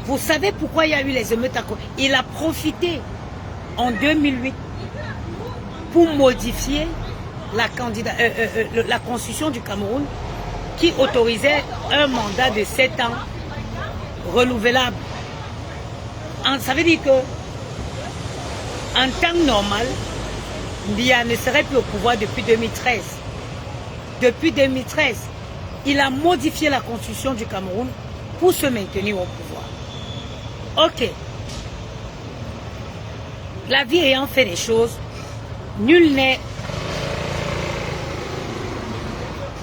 Vous savez pourquoi il y a eu les émeutes à Cameroun? Il a profité en 2008 pour modifier la Constitution du Cameroun qui autorisait un mandat de 7 ans renouvelable. Ça veut dire que En temps normal, Biya ne serait plus au pouvoir depuis 2013. Depuis 2013, il a modifié la constitution du Cameroun pour se maintenir au pouvoir. Ok. La vie ayant fait des choses, nul n'est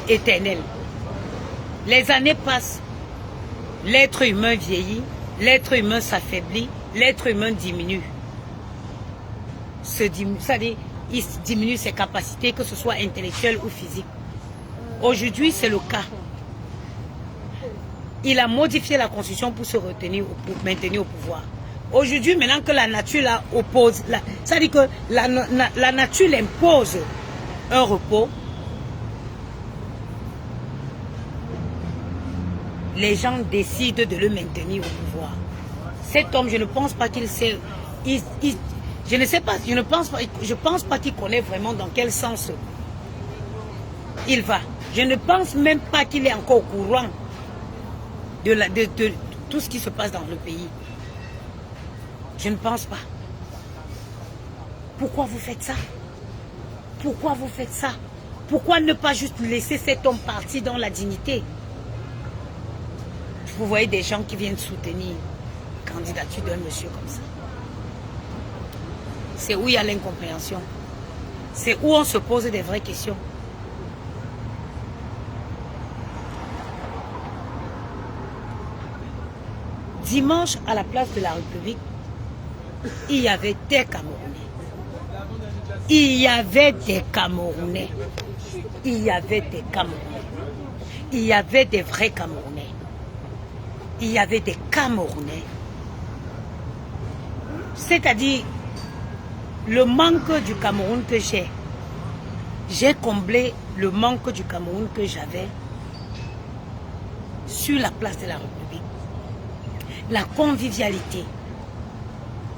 éternel. Les années passent, l'être humain vieillit, l'être humain s'affaiblit, l'être humain diminue. C'est-à-dire, il diminue ses capacités, que ce soit intellectuelles ou physiques. Aujourd'hui, c'est le cas. Il a modifié la constitution pour se maintenir au pouvoir. Aujourd'hui, maintenant que la nature la oppose, c'est-à-dire que la nature l'impose un repos, les gens décident de le maintenir au pouvoir. Cet homme, je ne pense pas qu'il sait, je ne sais pas, je pense pas qu'il connaît vraiment dans quel sens il va. Je ne pense même pas qu'il est encore au courant de tout ce qui se passe dans le pays. Je ne pense pas. Pourquoi vous faites ça? Pourquoi vous faites ça? Pourquoi ne pas juste laisser cet homme partir dans la dignité? Vous voyez des gens qui viennent soutenir la candidature d'un monsieur comme ça. C'est où il y a l'incompréhension. C'est où on se pose des vraies questions. Dimanche, à la place de la République, il y avait des Camerounais. Il y avait des Camerounais. Il y avait des Camerounais. Il y avait des vrais Camerounais. Il y avait des Camerounais. C'est-à-dire, le manque du Cameroun que j'ai comblé le manque du Cameroun que j'avais sur la place de la République. La convivialité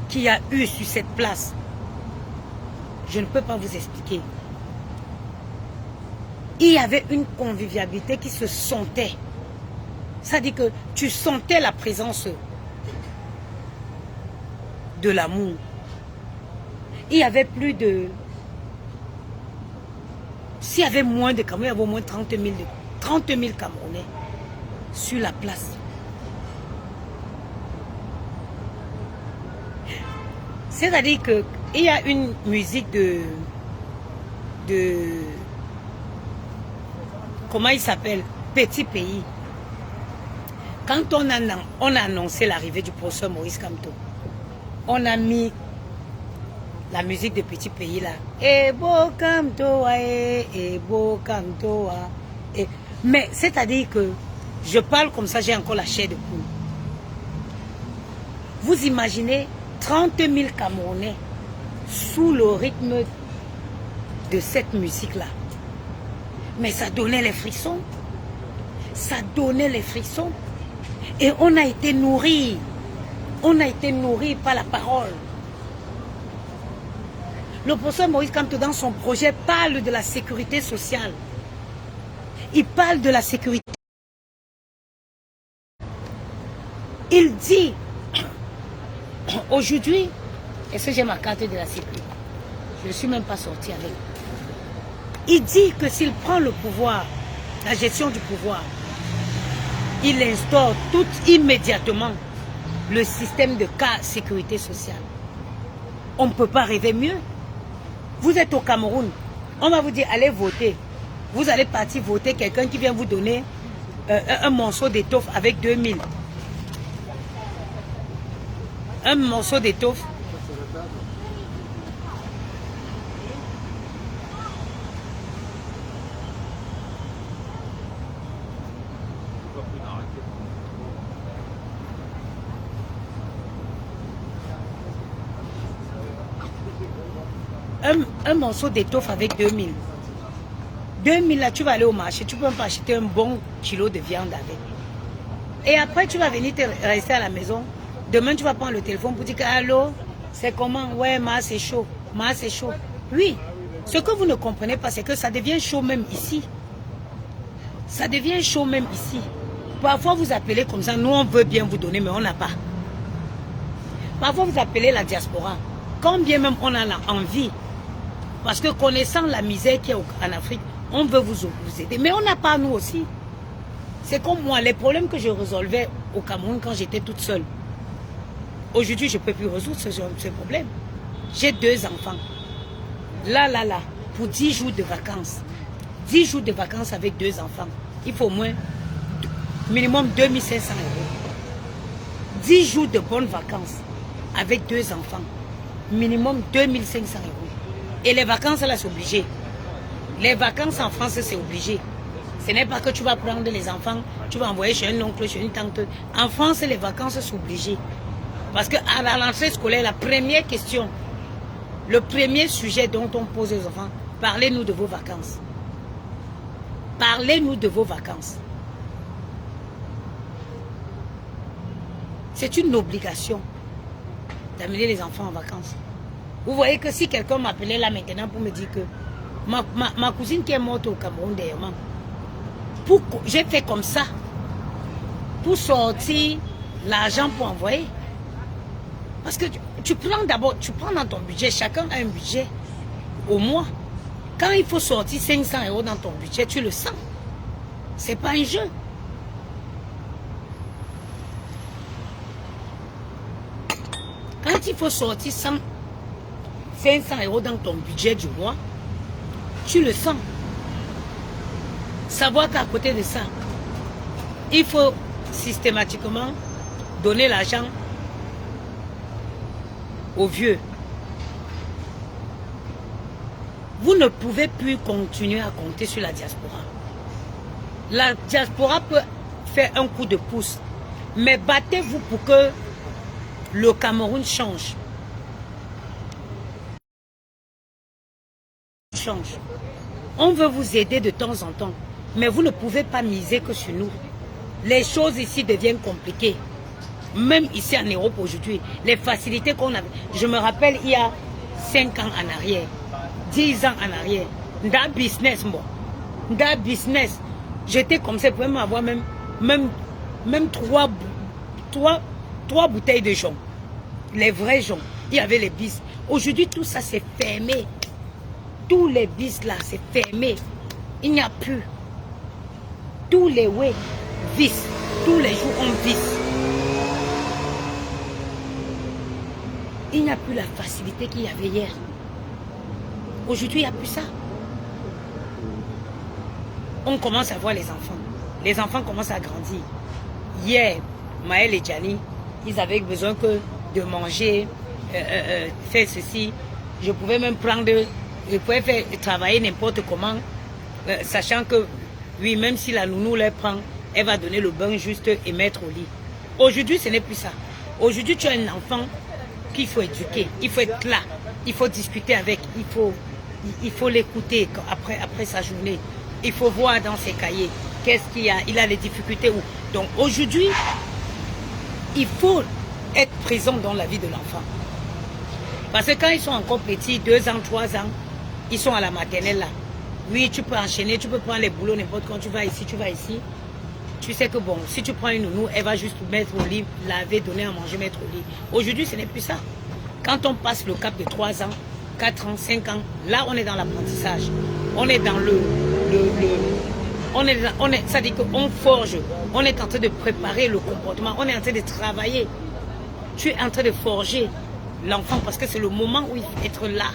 qu'il y a eu sur cette place, je ne peux pas vous expliquer. Il y avait une convivialité qui se sentait. C'est-à-dire que tu sentais la présence de l'amour. Il y avait plus de... S'il y avait moins de Camerounais, il y avait au moins 30 000 Camerounais sur la place. C'est-à-dire qu'il y a une musique de comment il s'appelle? Petit Pays. Quand on a annoncé l'arrivée du professeur Maurice Kamto, on a mis la musique de Petit Pays là. Ebo Kamtoa, Ebo Kamtoa. Mais c'est-à-dire que je parle comme ça, j'ai encore la chair de poule. Vous imaginez 30 000 Camerounais sous le rythme de cette musique-là. Mais ça donnait les frissons. Ça donnait les frissons. Et on a été nourris. On a été nourris par la parole. Le professeur Maurice Kamto, dans son projet, parle de la sécurité sociale. Il parle de la sécurité. Il dit, aujourd'hui, est-ce que j'ai ma carte de la sécurité? Je ne suis même pas sorti avec. Il dit que s'il prend le pouvoir, la gestion du pouvoir, il instaure tout immédiatement le système de sécurité sociale. On ne peut pas rêver mieux. Vous êtes au Cameroun, on va vous dire allez voter. Vous allez partir voter quelqu'un qui vient vous donner un morceau d'étoffe avec 2000. Un morceau d'étoffe. Un morceau d'étoffe avec 2000. 2000 là, tu vas aller au marché, tu peux même pas acheter un bon kilo de viande avec. Et après, tu vas venir rester à la maison. Demain, tu vas prendre le téléphone pour dire que allô, c'est comment? Ouais, ma c'est chaud. Ma c'est chaud. Oui. Ce que vous ne comprenez pas, c'est que ça devient chaud même ici. Ça devient chaud même ici. Parfois, vous appelez comme ça. Nous, on veut bien vous donner, mais on n'a pas. Parfois, vous appelez la diaspora. quand bien même on a envie, parce que connaissant la misère qu'il y a en Afrique, on veut vous aider. Mais on n'a pas nous aussi. C'est comme moi, les problèmes que je résolvais au Cameroun quand j'étais toute seule. Aujourd'hui, je ne peux plus résoudre ce problème. J'ai 2 enfants. Là, pour 10 jours de vacances. 10 jours de vacances avec 2 enfants. Il faut au moins minimum 2500 €. 10 jours de bonnes vacances avec 2 enfants. Minimum 2500 €. Et les vacances, là, c'est obligé. Les vacances en France, c'est obligé. Ce n'est pas que tu vas prendre les enfants, tu vas envoyer chez un oncle, chez une tante. En France, les vacances sont obligées. Parce qu'à la rentrée scolaire, la première question, le premier sujet dont on pose aux enfants, parlez-nous de vos vacances. Parlez-nous de vos vacances. C'est une obligation d'amener les enfants en vacances. Vous voyez que si quelqu'un m'appelait là maintenant pour me dire que ma cousine qui est morte au Cameroun dernièrement, j'ai fait comme ça pour sortir l'argent pour envoyer. Parce que tu prends d'abord, tu prends dans ton budget, chacun a un budget au mois. Quand il faut sortir 500 € dans ton budget, tu le sens. C'est pas un jeu. Quand il faut sortir 500 € dans ton budget du mois, tu le sens. Savoir qu'à côté de ça, il faut systématiquement donner l'argent aux vieux. Vous ne pouvez plus continuer à compter sur la diaspora. La diaspora peut faire un coup de pouce, mais battez-vous pour que le Cameroun change. On veut vous aider de temps en temps, mais vous ne pouvez pas miser que sur nous. Les choses ici deviennent compliquées. Même ici en Europe aujourd'hui, les facilités qu'on avait. Je me rappelle il y a 5 ans en arrière, 10 ans en arrière, dans business, moi. Dans business, j'étais comme ça, je pouvais m'avoir même 3 bouteilles de jonc. Les vrais joncs. Il y avait les bis. Aujourd'hui, tout ça c'est fermé. Tous les bis là, c'est fermé. Il n'y a plus. Tous les vis. Tous les jours, on vis. Il n'y a plus la facilité qu'il y avait hier. Aujourd'hui, il n'y a plus ça. On commence à voir les enfants. Les enfants commencent à grandir. Hier, Maël et Gianni, ils avaient besoin que de manger, faire ceci. Je pouvais même prendre, je pouvais faire travailler n'importe comment, sachant que, oui, même si la nounou les prend, elle va donner le bain juste et mettre au lit. Aujourd'hui, ce n'est plus ça. Aujourd'hui, tu as un enfant qu'il faut éduquer, il faut être là, il faut discuter avec, il faut l'écouter après sa journée. Il faut voir dans ses cahiers qu'est-ce qu'il y a, il a les difficultés où. Donc aujourd'hui, il faut être présent dans la vie de l'enfant. Parce que quand ils sont encore petits, 2 ans, 3 ans, ils sont à la maternelle là. Oui, tu peux enchaîner, tu peux prendre les boulots n'importe quand, tu vas ici, tu vas ici. Tu sais que bon, si tu prends une nounou, elle va juste mettre au lit, laver, donner à manger, mettre au lit. Aujourd'hui, ce n'est plus ça. Quand on passe le cap de 3 ans, 4 ans, 5 ans, là on est dans l'apprentissage. On est dans ça dit qu'on forge, on est en train de préparer le comportement, on est en train de travailler. Tu es en train de forger l'enfant parce que c'est le moment où il faut être là.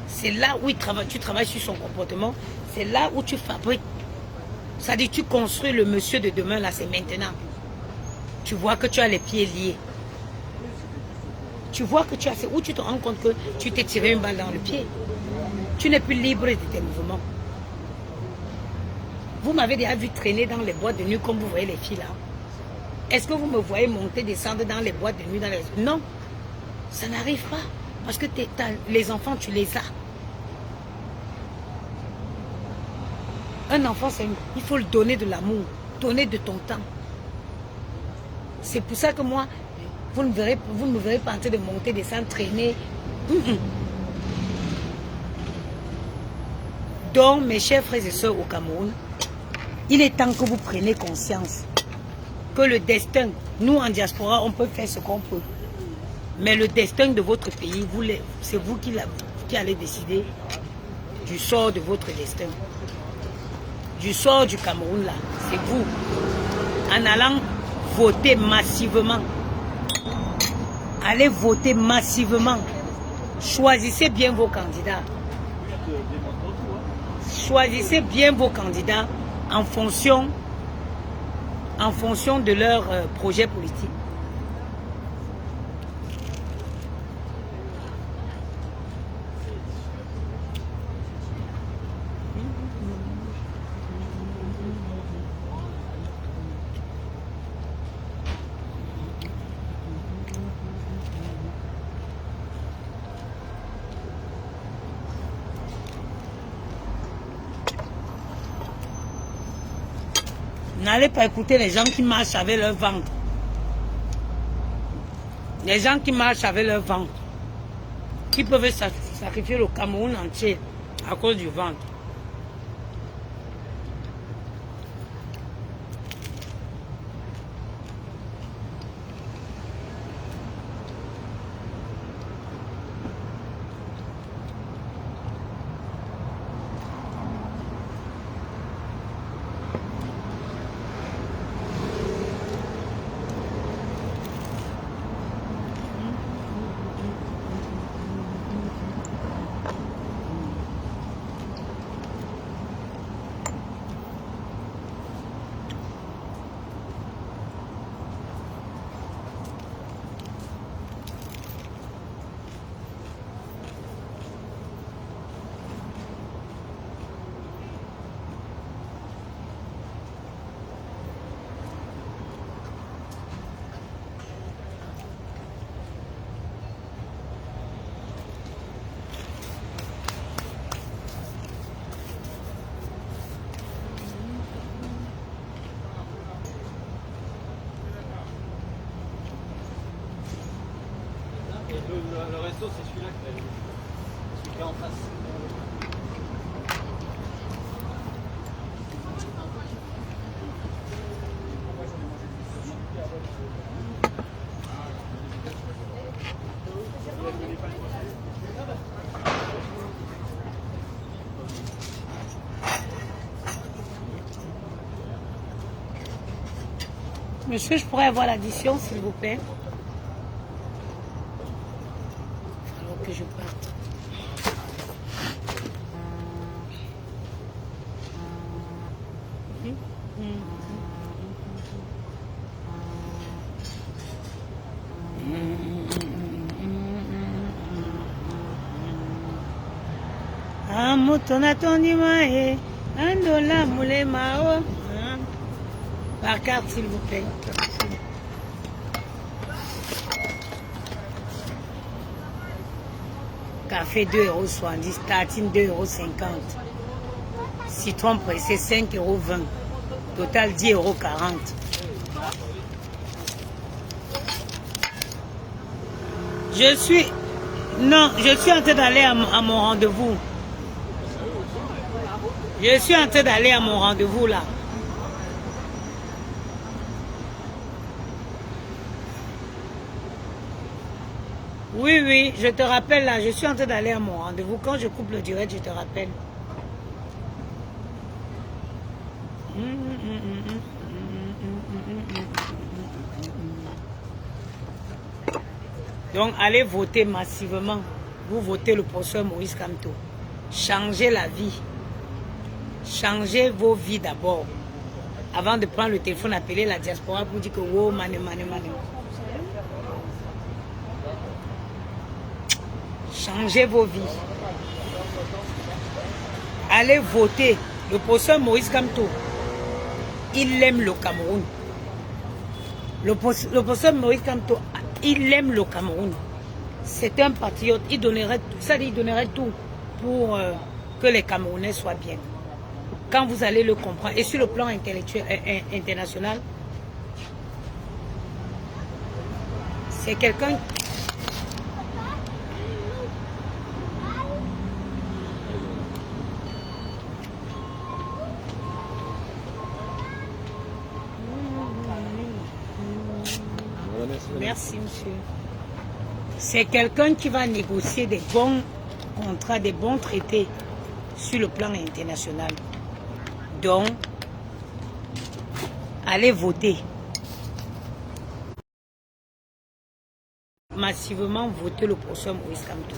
C'est là où tu travailles sur son comportement, c'est là où tu fabriques. Ça dit tu construis le monsieur de demain, là c'est maintenant. Tu vois que tu as les pieds liés. Tu vois que c'est où tu te rends compte que tu t'es tiré une balle dans le pied. Tu n'es plus libre de tes mouvements. Vous m'avez déjà vu traîner dans les boîtes de nuit comme vous voyez les filles là. Est-ce que vous me voyez monter, descendre dans les boîtes de nuit Non, ça n'arrive pas. Parce que les enfants, tu les as. Un enfant, il faut le donner de l'amour, donner de ton temps. C'est pour ça que moi, vous ne me verrez pas en train de monter, descendre, traîner. Donc, mes chers frères et sœurs au Cameroun, il est temps que vous preniez conscience que le destin, nous en diaspora, on peut faire ce qu'on peut. Mais le destin de votre pays, c'est vous qui allez décider du sort de votre destin. Du sort du Cameroun, là. C'est vous. En allant voter massivement. Allez voter massivement. Choisissez bien vos candidats. Choisissez bien vos candidats en fonction de leur projet politique. N'allez pas écouter les gens qui marchent avec leur ventre. Les gens qui marchent avec leur ventre. Qui peuvent sacrifier le Cameroun entier à cause du ventre. Le resto, c'est celui-là celui qui est en face. Monsieur, je pourrais avoir l'addition, s'il vous plaît. Alors que je parte. Ah, mouton attendu maé, un dollar moulé mao. Par carte, s'il vous plaît. Café 2,70 €, tartine 2,50 €. Citron pressé 5,20 €. Total 10,40 €. Je suis en train d'aller à mon rendez-vous. Je suis en train d'aller à mon rendez-vous là. Oui, oui, je te rappelle là, je suis en train d'aller à mon rendez-vous. Quand je coupe le direct, je te rappelle. Donc, allez voter massivement. Vous votez le professeur Maurice Kamto. Changez la vie. Changez vos vies d'abord. Avant de prendre le téléphone, appeler la diaspora pour dire que wow, mane. Changez vos vies. Allez voter. Le professeur Maurice Kamto, il aime le Cameroun. Le professeur Maurice Kamto, il aime le Cameroun. C'est un patriote. Il donnerait tout pour que les Camerounais soient bien. Quand vous allez le comprendre, et sur le plan intellectuel international, c'est quelqu'un. Merci, monsieur. C'est quelqu'un qui va négocier des bons contrats, des bons traités sur le plan international. Donc, allez voter. Massivement voter le prochain Moïse Kamto.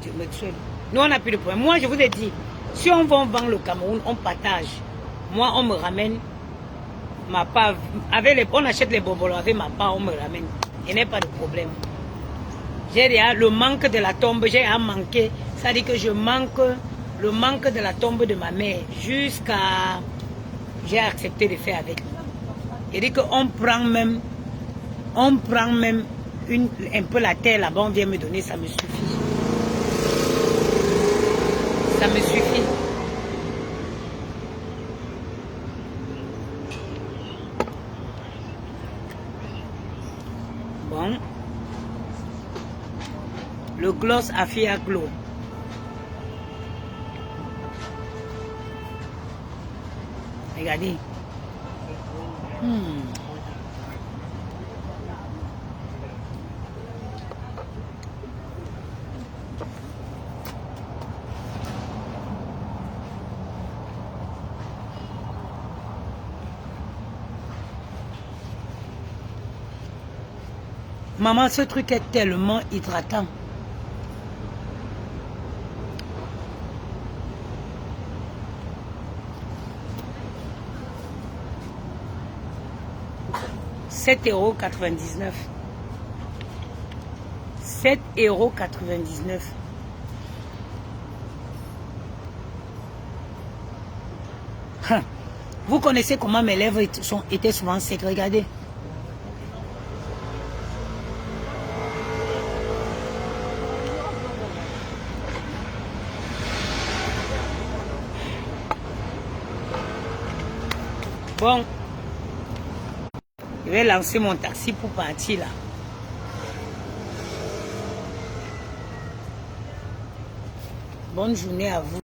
Je me souhaite. Nous, on n'a plus de problème. Moi, je vous ai dit, si on va vendre le Cameroun, on partage. Moi, on me ramène ma part. On achète les bonbons avec ma part, on me ramène. Il n'y a pas de problème. J'ai le manque de la tombe, j'ai manqué. Ça dit que je manque le manque de la tombe de ma mère. Jusqu'à... J'ai accepté de faire avec. Il dit qu'on prend même... un peu la terre là-bas, on vient me donner, ça me suffit. Ça me suffit. Bon. Le gloss a fait à glow. Regardez. Maman, ce truc est tellement hydratant. €7,99. €7,99. Vous connaissez comment mes lèvres étaient souvent secs, regardez. Bon, je vais lancer mon taxi pour partir là. Bonne journée à vous.